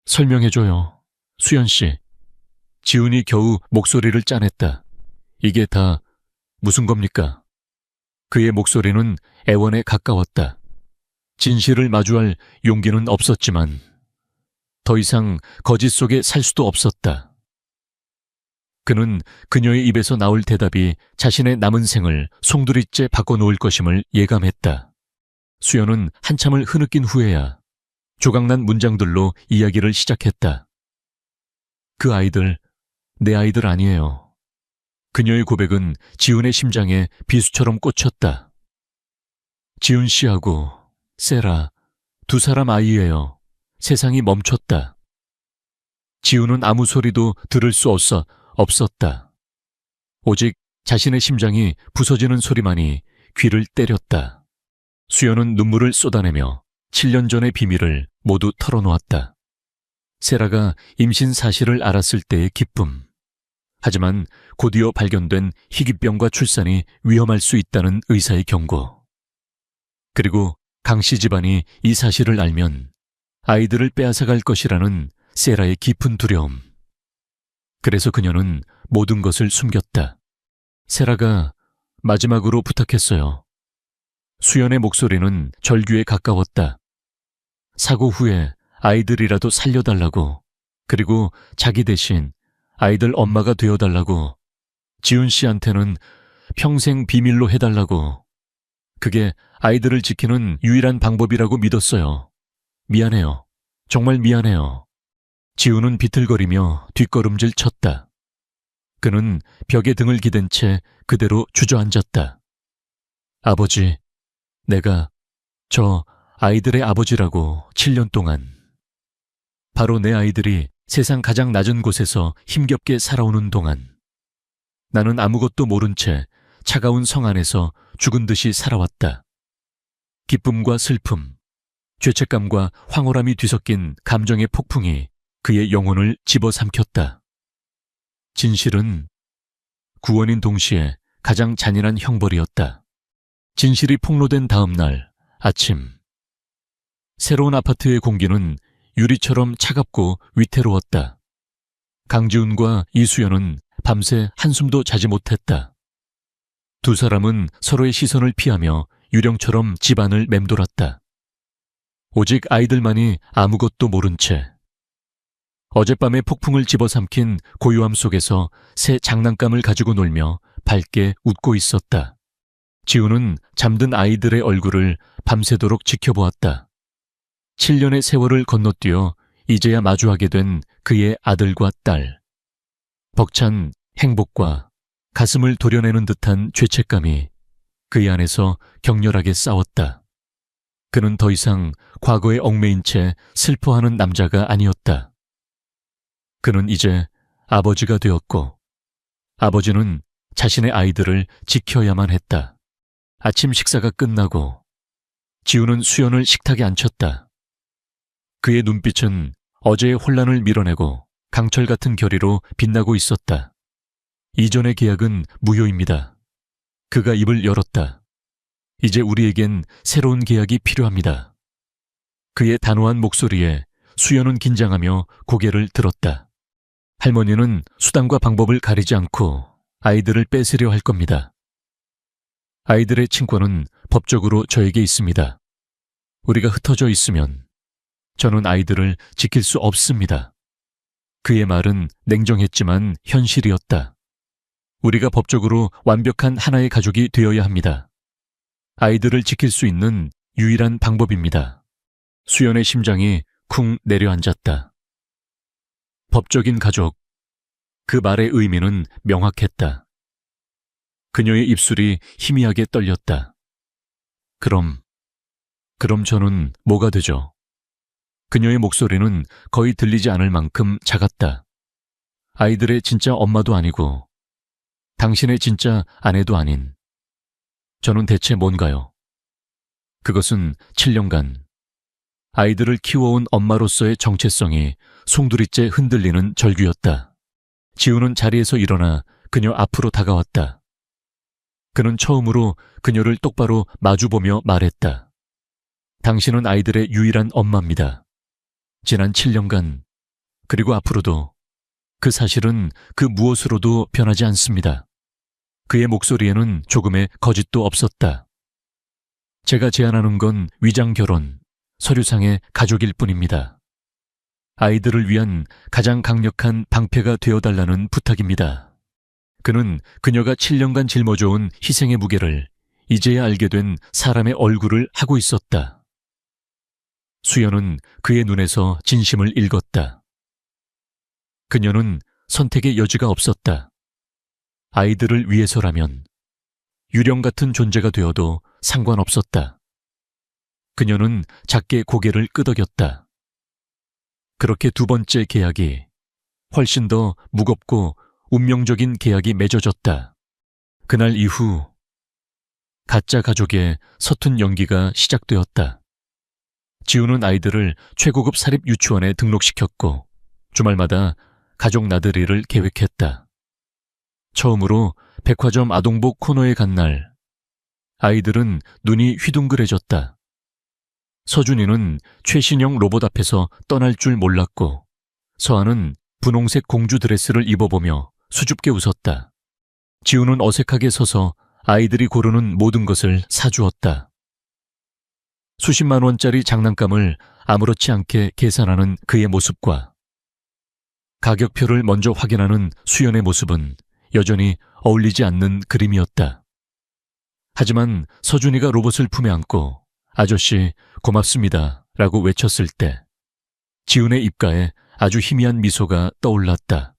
Speaker 1: 설명해줘요, 수연씨. 지훈이 겨우 목소리를 짜냈다. 이게 다 무슨 겁니까? 그의 목소리는 애원에 가까웠다. 진실을 마주할 용기는 없었지만 더 이상 거짓 속에 살 수도 없었다. 그는 그녀의 입에서 나올 대답이 자신의 남은 생을 송두리째 바꿔놓을 것임을 예감했다. 수연은 한참을 흐느낀 후에야 조각난 문장들로 이야기를 시작했다. 그 아이들, 내 아이들 아니에요. 그녀의 고백은 지훈의 심장에 비수처럼 꽂혔다. 지훈 씨하고 세라, 두 사람 아이예요. 세상이 멈췄다. 지훈은 아무 소리도 들을 수 없었다. 오직 자신의 심장이 부서지는 소리만이 귀를 때렸다. 수연은 눈물을 쏟아내며 7년 전의 비밀을 모두 털어놓았다. 세라가 임신 사실을 알았을 때의 기쁨. 하지만 곧이어 발견된 희귀병과 출산이 위험할 수 있다는 의사의 경고. 그리고 강씨 집안이 이 사실을 알면 아이들을 빼앗아갈 것이라는 세라의 깊은 두려움. 그래서 그녀는 모든 것을 숨겼다. 세라가 마지막으로 부탁했어요. 수연의 목소리는 절규에 가까웠다. 사고 후에 아이들이라도 살려달라고, 그리고 자기 대신 아이들 엄마가 되어달라고, 지훈 씨한테는 평생 비밀로 해달라고. 그게 아이들을 지키는 유일한 방법이라고 믿었어요. 미안해요. 정말 미안해요. 지훈은 비틀거리며 뒷걸음질 쳤다. 그는 벽에 등을 기댄 채 그대로 주저앉았다. 아버지, 내가 저 아이들의 아버지라고 7년 동안. 바로 내 아이들이 세상 가장 낮은 곳에서 힘겹게 살아오는 동안 나는 아무것도 모른 채 차가운 성 안에서 죽은 듯이 살아왔다. 기쁨과 슬픔, 죄책감과 황홀함이 뒤섞인 감정의 폭풍이 그의 영혼을 집어삼켰다. 진실은 구원인 동시에 가장 잔인한 형벌이었다. 진실이 폭로된 다음 날 아침, 새로운 아파트의 공기는 유리처럼 차갑고 위태로웠다. 강지훈과 이수연은 밤새 한숨도 자지 못했다. 두 사람은 서로의 시선을 피하며 유령처럼 집안을 맴돌았다. 오직 아이들만이 아무것도 모른 채 어젯밤의 폭풍을 집어삼킨 고요함 속에서 새 장난감을 가지고 놀며 밝게 웃고 있었다. 지훈은 잠든 아이들의 얼굴을 밤새도록 지켜보았다. 7년의 세월을 건너뛰어 이제야 마주하게 된 그의 아들과 딸. 벅찬 행복과 가슴을 도려내는 듯한 죄책감이 그의 안에서 격렬하게 싸웠다. 그는 더 이상 과거에 얽매인 채 슬퍼하는 남자가 아니었다. 그는 이제 아버지가 되었고 아버지는 자신의 아이들을 지켜야만 했다. 아침 식사가 끝나고 지훈은 수연을 식탁에 앉혔다. 그의 눈빛은 어제의 혼란을 밀어내고 강철 같은 결의로 빛나고 있었다. 이전의 계약은 무효입니다. 그가 입을 열었다. 이제 우리에겐 새로운 계약이 필요합니다. 그의 단호한 목소리에 수연은 긴장하며 고개를 들었다. 할머니는 수단과 방법을 가리지 않고 아이들을 뺏으려 할 겁니다. 아이들의 친권은 법적으로 저에게 있습니다. 우리가 흩어져 있으면 저는 아이들을 지킬 수 없습니다. 그의 말은 냉정했지만 현실이었다. 우리가 법적으로 완벽한 하나의 가족이 되어야 합니다. 아이들을 지킬 수 있는 유일한 방법입니다. 수연의 심장이 쿵 내려앉았다. 법적인 가족. 그 말의 의미는 명확했다. 그녀의 입술이 희미하게 떨렸다. 그럼 저는 뭐가 되죠? 그녀의 목소리는 거의 들리지 않을 만큼 작았다. 아이들의 진짜 엄마도 아니고 당신의 진짜 아내도 아닌 저는 대체 뭔가요? 그것은 7년간 아이들을 키워온 엄마로서의 정체성이 송두리째 흔들리는 절규였다. 지우는 자리에서 일어나 그녀 앞으로 다가왔다. 그는 처음으로 그녀를 똑바로 마주보며 말했다. 당신은 아이들의 유일한 엄마입니다. 지난 7년간, 그리고 앞으로도 그 사실은 그 무엇으로도 변하지 않습니다. 그의 목소리에는 조금의 거짓도 없었다. 제가 제안하는 건 위장 결혼, 서류상의 가족일 뿐입니다. 아이들을 위한 가장 강력한 방패가 되어달라는 부탁입니다. 그는 그녀가 7년간 짊어져온 희생의 무게를 이제야 알게 된 사람의 얼굴을 하고 있었다. 수연은 그의 눈에서 진심을 읽었다. 그녀는 선택의 여지가 없었다. 아이들을 위해서라면 유령 같은 존재가 되어도 상관없었다. 그녀는 작게 고개를 끄덕였다. 그렇게 두 번째 계약이 훨씬 더 무겁고 운명적인 계약이 맺어졌다. 그날 이후 가짜 가족의 서툰 연기가 시작되었다. 지우는 아이들을 최고급 사립 유치원에 등록시켰고 주말마다 가족 나들이를 계획했다. 처음으로 백화점 아동복 코너에 간 날, 아이들은 눈이 휘둥그레졌다. 서준이는 최신형 로봇 앞에서 떠날 줄 몰랐고 서아는 분홍색 공주 드레스를 입어보며 수줍게 웃었다. 지우는 어색하게 서서 아이들이 고르는 모든 것을 사주었다. 수십만 원짜리 장난감을 아무렇지 않게 계산하는 그의 모습과 가격표를 먼저 확인하는 수연의 모습은 여전히 어울리지 않는 그림이었다. 하지만 서준이가 로봇을 품에 안고 아저씨 고맙습니다 라고 외쳤을 때 지훈의 입가에 아주 희미한 미소가 떠올랐다.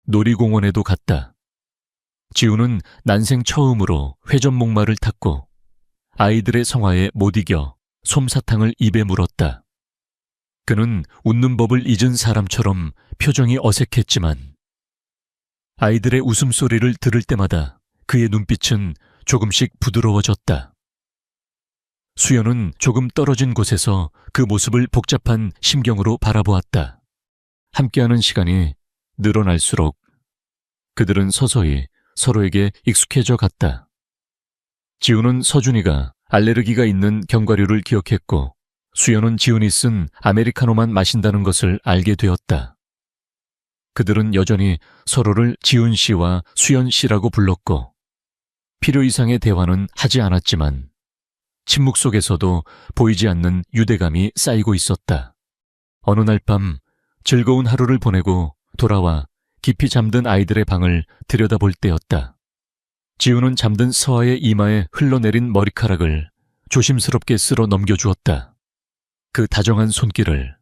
Speaker 1: 놀이공원에도 갔다. 지훈은 난생 처음으로 회전목마를 탔고 아이들의 성화에 못 이겨 솜사탕을 입에 물었다. 그는 웃는 법을 잊은 사람처럼 표정이 어색했지만 아이들의 웃음소리를 들을 때마다 그의 눈빛은 조금씩 부드러워졌다. 수연은 조금 떨어진 곳에서 그 모습을 복잡한 심경으로 바라보았다. 함께하는 시간이 늘어날수록 그들은 서서히 서로에게 익숙해져 갔다. 지훈은 서준이가 알레르기가 있는 견과류를 기억했고 수연은 지훈이 쓴 아메리카노만 마신다는 것을 알게 되었다. 그들은 여전히 서로를 지훈 씨와 수연 씨라고 불렀고 필요 이상의 대화는 하지 않았지만 침묵 속에서도 보이지 않는 유대감이 쌓이고 있었다. 어느 날 밤 즐거운 하루를 보내고 돌아와 깊이 잠든 아이들의 방을 들여다볼 때였다. 지훈은 잠든 서아의 이마에 흘러내린 머리카락을 조심스럽게 쓸어 넘겨주었다. 그 다정한 손길을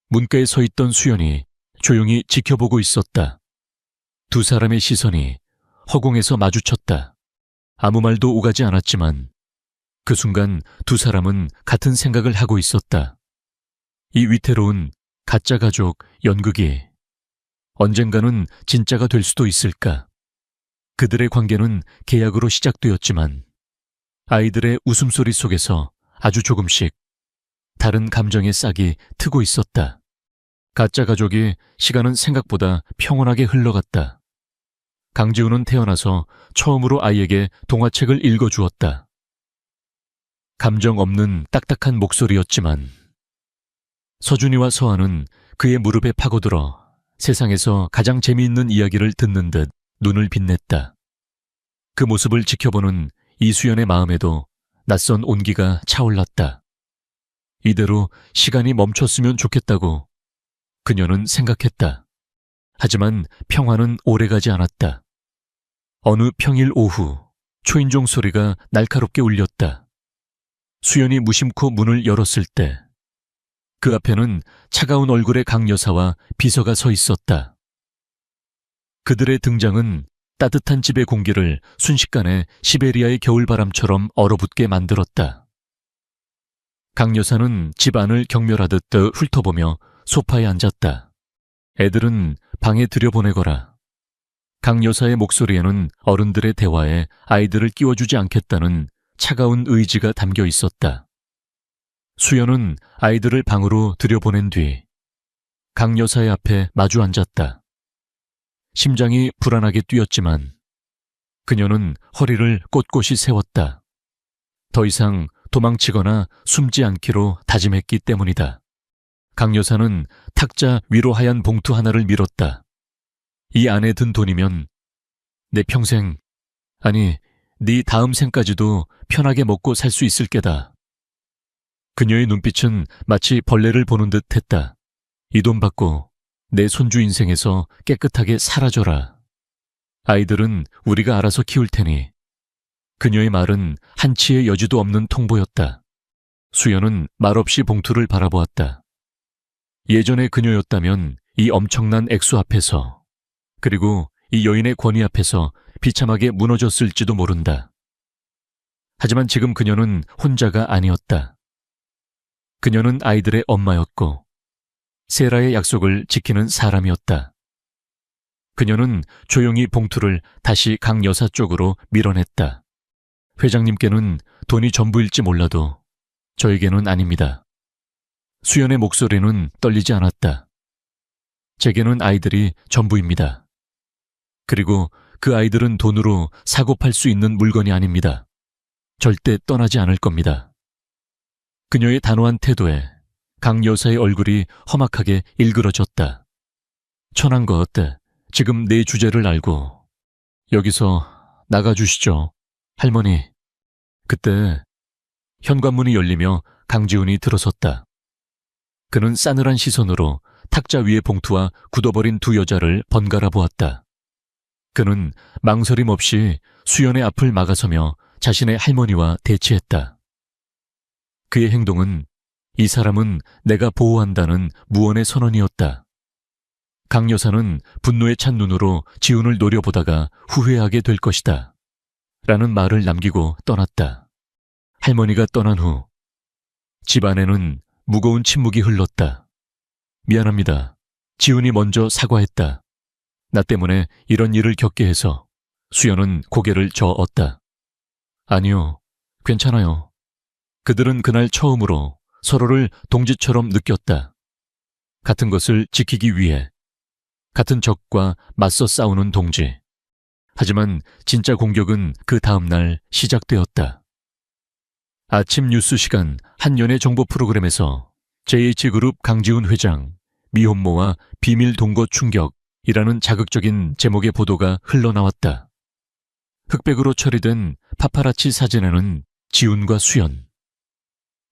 Speaker 1: 문가에 서 있던 수연이 조용히 지켜보고 있었다. 두 사람의 시선이 허공에서 마주쳤다. 아무 말도 오가지 않았지만 그 순간 두 사람은 같은 생각을 하고 있었다. 이 위태로운 가짜 가족 연극이 언젠가는 진짜가 될 수도 있을까? 그들의 관계는 계약으로 시작되었지만 아이들의 웃음소리 속에서 아주 조금씩 다른 감정의 싹이 트고 있었다. 가짜 가족이 시간은 생각보다 평온하게 흘러갔다. 강지훈은 태어나서 처음으로 아이에게 동화책을 읽어주었다. 감정 없는 딱딱한 목소리였지만 서준이와 서아는 그의 무릎에 파고들어 세상에서 가장 재미있는 이야기를 듣는 듯 눈을 빛냈다. 그 모습을 지켜보는 이수연의 마음에도 낯선 온기가 차올랐다. 이대로 시간이 멈췄으면 좋겠다고 그녀는 생각했다. 하지만 평화는 오래가지 않았다. 어느 평일 오후 초인종 소리가 날카롭게 울렸다. 수연이 무심코 문을 열었을 때 그 앞에는 차가운 얼굴의 강 여사와 비서가 서 있었다. 그들의 등장은 따뜻한 집의 공기를 순식간에 시베리아의 겨울바람처럼 얼어붙게 만들었다. 강 여사는 집 안을 경멸하듯 훑어보며 소파에 앉았다. 애들은 방에 들여보내거라. 강 여사의 목소리에는 어른들의 대화에 아이들을 끼워주지 않겠다는 차가운 의지가 담겨 있었다. 수연은 아이들을 방으로 들여보낸 뒤 강 여사의 앞에 마주 앉았다. 심장이 불안하게 뛰었지만 그녀는 허리를 꼿꼿이 세웠다. 더 이상 도망치거나 숨지 않기로 다짐했기 때문이다. 강 여사는 탁자 위로 하얀 봉투 하나를 밀었다. 이 안에 든 돈이면 내 평생, 아니 네 다음 생까지도 편하게 먹고 살 수 있을 게다. 그녀의 눈빛은 마치 벌레를 보는 듯 했다. 이 돈 받고 내 손주 인생에서 깨끗하게 사라져라. 아이들은 우리가 알아서 키울 테니. 그녀의 말은 한치의 여지도 없는 통보였다. 수연은 말없이 봉투를 바라보았다. 예전의 그녀였다면 이 엄청난 액수 앞에서, 그리고 이 여인의 권위 앞에서 비참하게 무너졌을지도 모른다. 하지만 지금 그녀는 혼자가 아니었다. 그녀는 아이들의 엄마였고 세라의 약속을 지키는 사람이었다. 그녀는 조용히 봉투를 다시 강 여사 쪽으로 밀어냈다. 회장님께는 돈이 전부일지 몰라도 저에게는 아닙니다. 수연의 목소리는 떨리지 않았다. 제게는 아이들이 전부입니다. 그리고 그 아이들은 돈으로 사고 팔 수 있는 물건이 아닙니다. 절대 떠나지 않을 겁니다. 그녀의 단호한 태도에 강 여사의 얼굴이 험악하게 일그러졌다. 천한 거 어때? 지금 내 주제를 알고 여기서 나가주시죠. 할머니. 그때 현관문이 열리며 강지훈이 들어섰다. 그는 싸늘한 시선으로 탁자 위의 봉투와 굳어버린 두 여자를 번갈아 보았다. 그는 망설임 없이 수연의 앞을 막아서며 자신의 할머니와 대치했다. 그의 행동은 이 사람은 내가 보호한다는 무언의 선언이었다. 강 여사는 분노에 찬 눈으로 지훈을 노려보다가 후회하게 될 것이다. 라는 말을 남기고 떠났다. 할머니가 떠난 후 집안에는 무거운 침묵이 흘렀다. 미안합니다. 지훈이 먼저 사과했다. 나 때문에 이런 일을 겪게 해서. 수연은 고개를 저었다. 아니요, 괜찮아요. 그들은 그날 처음으로 서로를 동지처럼 느꼈다. 같은 것을 지키기 위해 같은 적과 맞서 싸우는 동지. 하지만 진짜 공격은 그 다음 날 시작되었다. 아침 뉴스 시간 한 연예 정보 프로그램에서 JH그룹 강지훈 회장, 미혼모와 비밀 동거 충격이라는 자극적인 제목의 보도가 흘러나왔다. 흑백으로 처리된 파파라치 사진에는 지훈과 수연,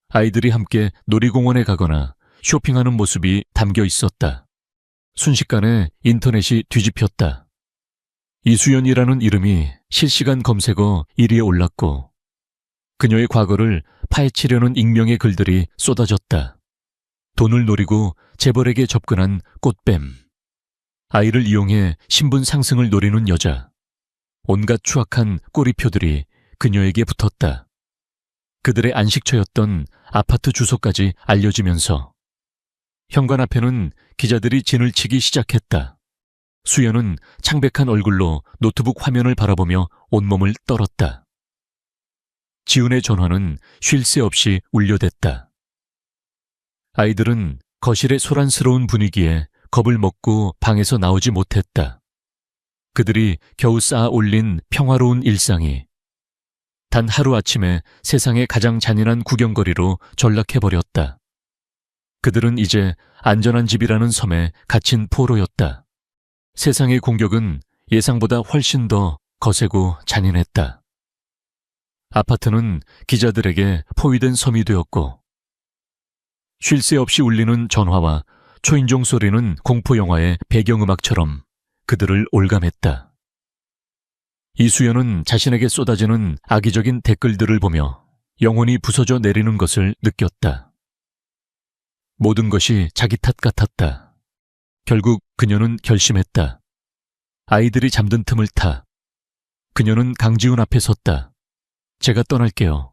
Speaker 1: 아이들이 함께 놀이공원에 가거나 쇼핑하는 모습이 담겨 있었다. 순식간에 인터넷이 뒤집혔다. 이수연이라는 이름이 실시간 검색어 1위에 올랐고 그녀의 과거를 파헤치려는 익명의 글들이 쏟아졌다. 돈을 노리고 재벌에게 접근한 꽃뱀, 아이를 이용해 신분 상승을 노리는 여자, 온갖 추악한 꼬리표들이 그녀에게 붙었다. 그들의 안식처였던 아파트 주소까지 알려지면서 현관 앞에는 기자들이 진을 치기 시작했다. 수연은 창백한 얼굴로 노트북 화면을 바라보며 온몸을 떨었다. 지훈의 전화는 쉴 새 없이 울려댔다. 아이들은 거실의 소란스러운 분위기에 겁을 먹고 방에서 나오지 못했다. 그들이 겨우 쌓아 올린 평화로운 일상이 단 하루아침에 세상의 가장 잔인한 구경거리로 전락해버렸다. 그들은 이제 안전한 집이라는 섬에 갇힌 포로였다. 세상의 공격은 예상보다 훨씬 더 거세고 잔인했다. 아파트는 기자들에게 포위된 섬이 되었고 쉴 새 없이 울리는 전화와 초인종 소리는 공포영화의 배경음악처럼 그들을 올감했다. 이수연은 자신에게 쏟아지는 악의적인 댓글들을 보며 영혼이 부서져 내리는 것을 느꼈다. 모든 것이 자기 탓 같았다. 결국 그녀는 결심했다. 아이들이 잠든 틈을 타. 그녀는 강지훈 앞에 섰다. 제가 떠날게요.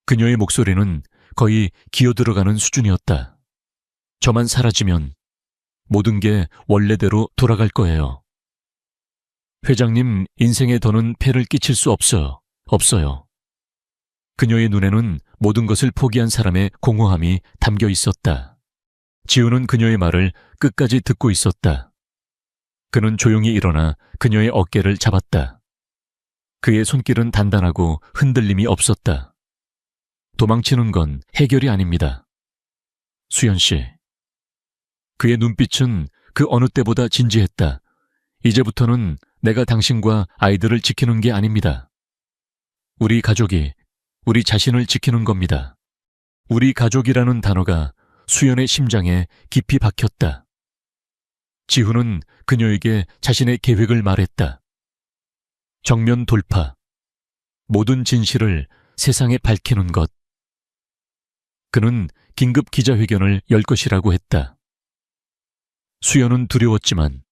Speaker 1: 그녀의 목소리는 거의 기어들어가는 수준이었다. 저만 사라지면 모든 게 원래대로 돌아갈 거예요. 회장님 인생에 더는 폐를 끼칠 수 없어요. 그녀의 눈에는 모든 것을 포기한 사람의 공허함이 담겨 있었다. 지우는 그녀의 말을 끝까지 듣고 있었다. 그는 조용히 일어나 그녀의 어깨를 잡았다. 그의 손길은 단단하고 흔들림이 없었다. 도망치는 건 해결이 아닙니다. 수연 씨. 그의 눈빛은 그 어느 때보다 진지했다. 이제부터는 내가 당신과 아이들을 지키는 게 아닙니다. 우리 가족이 우리 자신을 지키는 겁니다. 우리 가족이라는 단어가 수연의 심장에 깊이 박혔다. 지훈은 그녀에게 자신의 계획을 말했다. 정면 돌파. 모든 진실을 세상에 밝히는 것. 그는 긴급 기자회견을 열 것이라고 했다. 수연은 두려웠지만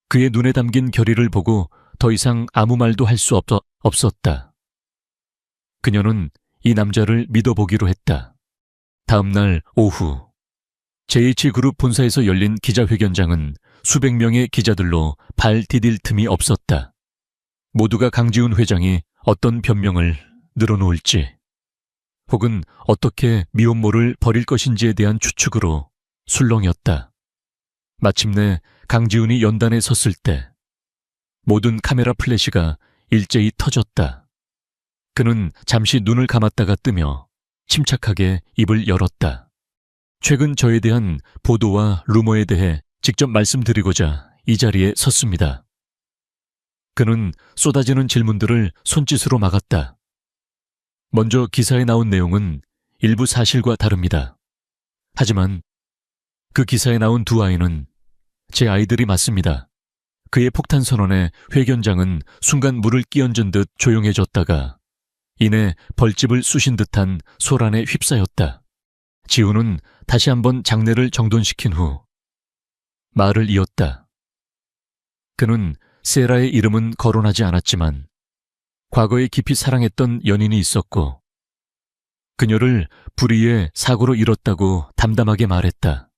Speaker 1: 그의 눈에 담긴 결의를 보고 더 이상 아무 말도 할 수 없었다. 그녀는 이 남자를 믿어보기로 했다. 다음 날 오후 JH그룹 본사에서 열린 기자회견장은 수백 명의 기자들로 발 디딜 틈이 없었다. 모두가 강지훈 회장이 어떤 변명을 늘어놓을지 혹은 어떻게 미혼모를 버릴 것인지에 대한 추측으로 술렁였다. 마침내 강지훈이 연단에 섰을 때 모든 카메라 플래시가 일제히 터졌다. 그는 잠시 눈을 감았다가 뜨며 침착하게 입을 열었다. 최근 저에 대한 보도와 루머에 대해 직접 말씀드리고자 이 자리에 섰습니다. 그는 쏟아지는 질문들을 손짓으로 막았다. 먼저 기사에 나온 내용은 일부 사실과 다릅니다. 하지만 그 기사에 나온 두 아이는 제 아이들이 맞습니다. 그의 폭탄 선언에 회견장은 순간 물을 끼얹은 듯 조용해졌다가 이내 벌집을 쑤신 듯한 소란에 휩싸였다. 지훈은 다시 한번 장내를 정돈시킨 후 말을 이었다. 그는 세라의 이름은 거론하지 않았지만 과거에 깊이 사랑했던 연인이 있었고 그녀를 불의의 사고로 잃었다고 담담하게 말했다.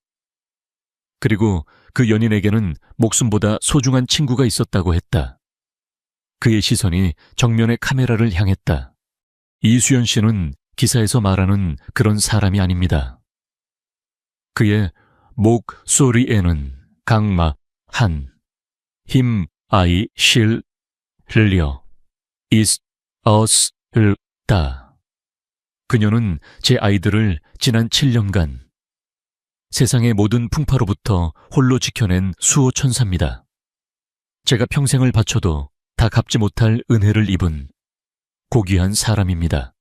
Speaker 1: 그리고 그 연인에게는 목숨보다 소중한 친구가 있었다고 했다. 그의 시선이 정면의 카메라를 향했다. 이수연 씨는 기사에서 말하는 그런 사람이 아닙니다. 그의 목소리에는 강마, 한, 힘, 아이, 실, 흘려, is, us, 을, 다. 그녀는 제 아이들을 지난 7년간 세상의 모든 풍파로부터 홀로 지켜낸 수호천사입니다. 제가 평생을 바쳐도 다 갚지 못할 은혜를 입은 고귀한 사람입니다.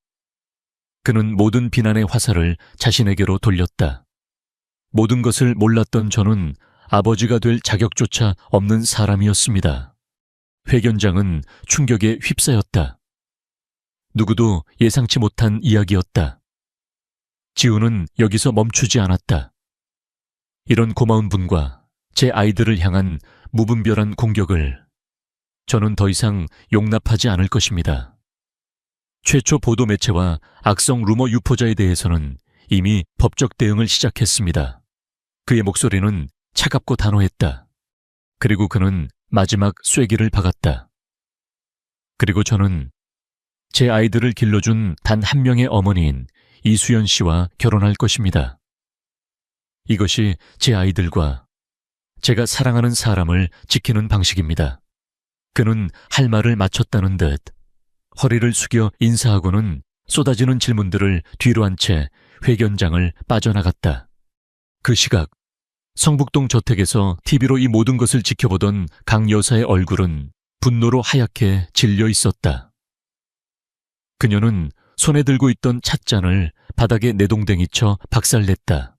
Speaker 1: 그는 모든 비난의 화살을 자신에게로 돌렸다. 모든 것을 몰랐던 저는 아버지가 될 자격조차 없는 사람이었습니다. 회견장은 충격에 휩싸였다. 누구도 예상치 못한 이야기였다. 지훈은 여기서 멈추지 않았다. 이런 고마운 분과 제 아이들을 향한 무분별한 공격을 저는 더 이상 용납하지 않을 것입니다. 최초 보도 매체와 악성 루머 유포자에 대해서는 이미 법적 대응을 시작했습니다. 그의 목소리는 차갑고 단호했다. 그리고 그는 마지막 쐐기를 박았다. 그리고 저는 제 아이들을 길러준 단 한 명의 어머니인 이수연 씨와 결혼할 것입니다. 이것이 제 아이들과 제가 사랑하는 사람을 지키는 방식입니다. 그는 할 말을 마쳤다는 듯 허리를 숙여 인사하고는 쏟아지는 질문들을 뒤로 한 채 회견장을 빠져나갔다. 그 시각 성북동 저택에서 TV로 이 모든 것을 지켜보던 강 여사의 얼굴은 분노로 하얗게 질려 있었다. 그녀는 손에 들고 있던 찻잔을 바닥에 내동댕이 쳐 박살냈다.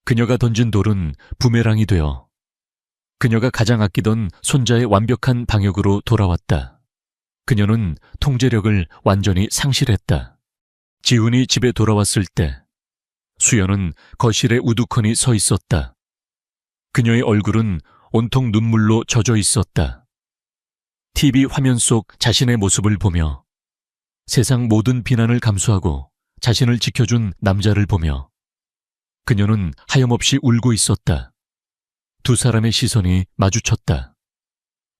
Speaker 1: 그녀가 던진 돌은 부메랑이 되어 그녀가 가장 아끼던 손자의 완벽한 방역으로 돌아왔다. 그녀는 통제력을 완전히 상실했다. 지훈이 집에 돌아왔을 때 수연은 거실에 우두커니 서 있었다. 그녀의 얼굴은 온통 눈물로 젖어 있었다. TV 화면 속 자신의 모습을 보며 세상 모든 비난을 감수하고 자신을 지켜준 남자를 보며 그녀는 하염없이 울고 있었다. 두 사람의 시선이 마주쳤다.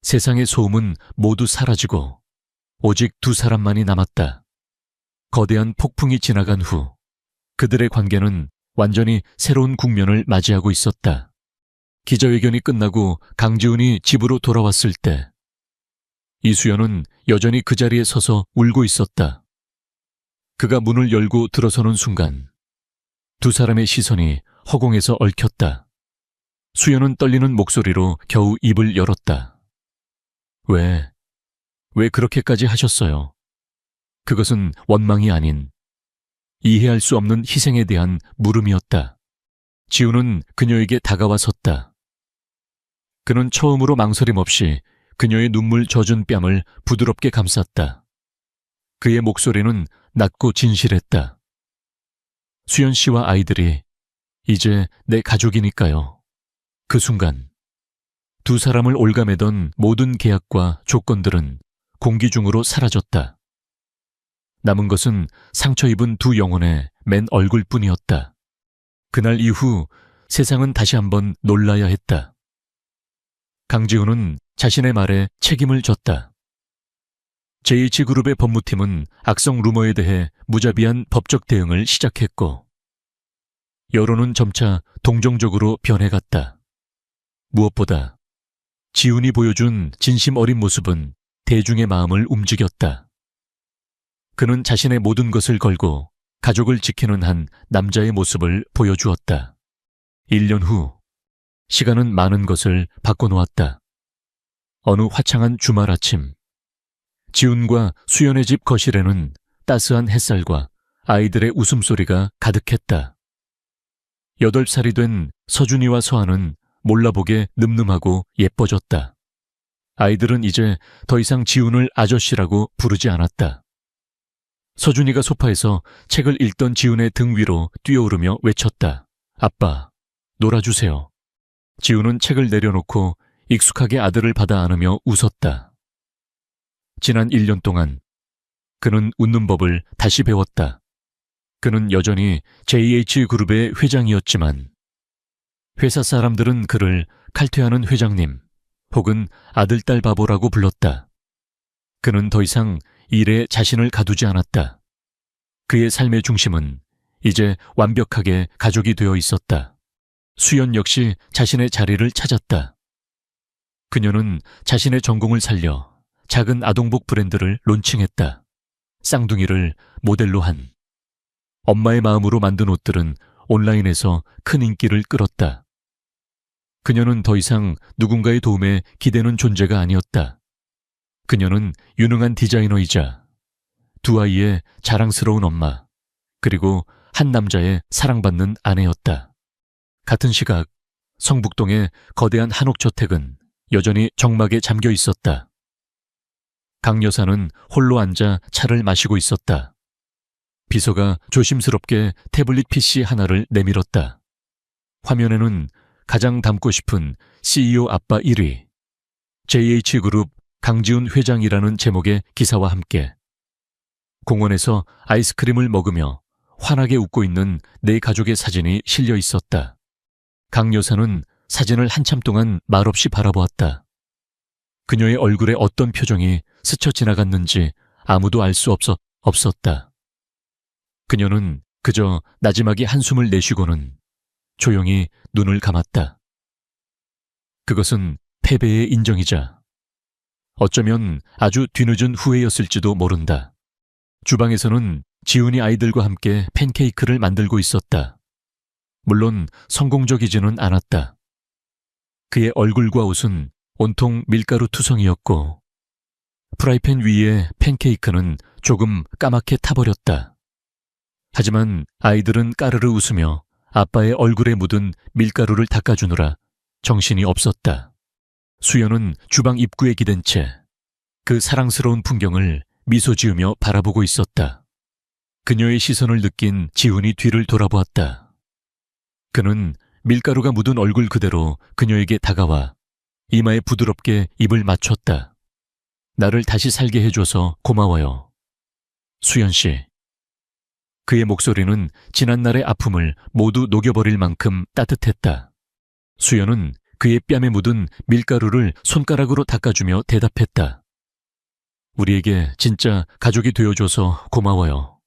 Speaker 1: 세상의 소음은 모두 사라지고 오직 두 사람만이 남았다. 거대한 폭풍이 지나간 후 그들의 관계는 완전히 새로운 국면을 맞이하고 있었다. 기자회견이 끝나고 강지훈이 집으로 돌아왔을 때 이수연은 여전히 그 자리에 서서 울고 있었다. 그가 문을 열고 들어서는 순간 두 사람의 시선이 허공에서 얽혔다. 수연은 떨리는 목소리로 겨우 입을 열었다. 왜 그렇게까지 하셨어요? 그것은 원망이 아닌 이해할 수 없는 희생에 대한 물음이었다. 지우는 그녀에게 다가와 섰다. 그는 처음으로 망설임 없이 그녀의 눈물 젖은 뺨을 부드럽게 감쌌다. 그의 목소리는 낮고 진실했다. 수연 씨와 아이들이 이제 내 가족이니까요. 그 순간 두 사람을 올가매던 모든 계약과 조건들은 공기 중으로 사라졌다. 남은 것은 상처 입은 두 영혼의 맨 얼굴뿐이었다. 그날 이후 세상은 다시 한번 놀라야 했다. 강지훈은 자신의 말에 책임을 졌다. JH그룹의 법무팀은 악성 루머에 대해 무자비한 법적 대응을 시작했고 여론은 점차 동정적으로 변해갔다. 무엇보다 지훈이 보여준 진심 어린 모습은 대중의 마음을 움직였다. 그는 자신의 모든 것을 걸고 가족을 지키는 한 남자의 모습을 보여주었다. 1년 후 시간은 많은 것을 바꿔놓았다. 어느 화창한 주말 아침 지훈과 수연의 집 거실에는 따스한 햇살과 아이들의 웃음소리가 가득했다. 8살이 된 서준이와 서아는 몰라보게 늠름하고 예뻐졌다. 아이들은 이제 더 이상 지훈을 아저씨라고 부르지 않았다. 서준이가 소파에서 책을 읽던 지훈의 등 위로 뛰어오르며 외쳤다. 아빠, 놀아주세요. 지훈은 책을 내려놓고 익숙하게 아들을 받아 안으며 웃었다. 지난 1년 동안 그는 웃는 법을 다시 배웠다. 그는 여전히 JH그룹의 회장이었지만 회사 사람들은 그를 칼퇴하는 회장님 혹은 아들딸 바보라고 불렀다. 그는 더 이상 일에 자신을 가두지 않았다. 그의 삶의 중심은 이제 완벽하게 가족이 되어 있었다. 수연 역시 자신의 자리를 찾았다. 그녀는 자신의 전공을 살려 작은 아동복 브랜드를 론칭했다. 쌍둥이를 모델로 한. 엄마의 마음으로 만든 옷들은 온라인에서 큰 인기를 끌었다. 그녀는 더 이상 누군가의 도움에 기대는 존재가 아니었다. 그녀는 유능한 디자이너이자 두 아이의 자랑스러운 엄마, 그리고 한 남자의 사랑받는 아내였다. 같은 시각 성북동의 거대한 한옥저택은 여전히 정막에 잠겨 있었다. 강 여사는 홀로 앉아 차를 마시고 있었다. 비서가 조심스럽게 태블릿 PC 하나를 내밀었다. 화면에는 가장 닮고 싶은 CEO 아빠 1위, JH그룹 강지훈 회장이라는 제목의 기사와 함께 공원에서 아이스크림을 먹으며 환하게 웃고 있는 네 가족의 사진이 실려 있었다. 강 여사는 사진을 한참 동안 말없이 바라보았다. 그녀의 얼굴에 어떤 표정이 스쳐 지나갔는지 아무도 알 수 없었다. 그녀는 그저 나지막이 한숨을 내쉬고는 조용히 눈을 감았다. 그것은 패배의 인정이자 어쩌면 아주 뒤늦은 후회였을지도 모른다. 주방에서는 지훈이 아이들과 함께 팬케이크를 만들고 있었다. 물론 성공적이지는 않았다. 그의 얼굴과 옷은 온통 밀가루 투성이었고 프라이팬 위에 팬케이크는 조금 까맣게 타버렸다. 하지만 아이들은 까르르 웃으며 아빠의 얼굴에 묻은 밀가루를 닦아주느라 정신이 없었다. 수연은 주방 입구에 기댄 채 그 사랑스러운 풍경을 미소 지으며 바라보고 있었다. 그녀의 시선을 느낀 지훈이 뒤를 돌아보았다. 그는 밀가루가 묻은 얼굴 그대로 그녀에게 다가와 이마에 부드럽게 입을 맞췄다. 나를 다시 살게 해줘서 고마워요. 수연 씨. 그의 목소리는 지난날의 아픔을 모두 녹여버릴 만큼 따뜻했다. 수연은 그의 뺨에 묻은 밀가루를 손가락으로 닦아주며 대답했다. 우리에게 진짜 가족이 되어줘서 고마워요.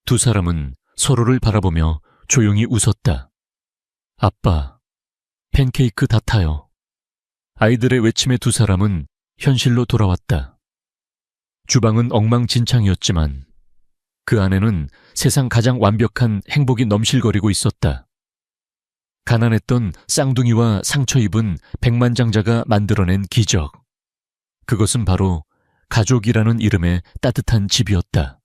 Speaker 1: 두 사람은 서로를 바라보며 조용히 웃었다. 아빠, 팬케이크 다 타요. 아이들의 외침에 두 사람은 현실로 돌아왔다. 주방은 엉망진창이었지만 그 안에는 세상 가장 완벽한 행복이 넘실거리고 있었다. 가난했던 쌍둥이와 상처 입은 백만장자가 만들어낸 기적. 그것은 바로 가족이라는 이름의 따뜻한 집이었다.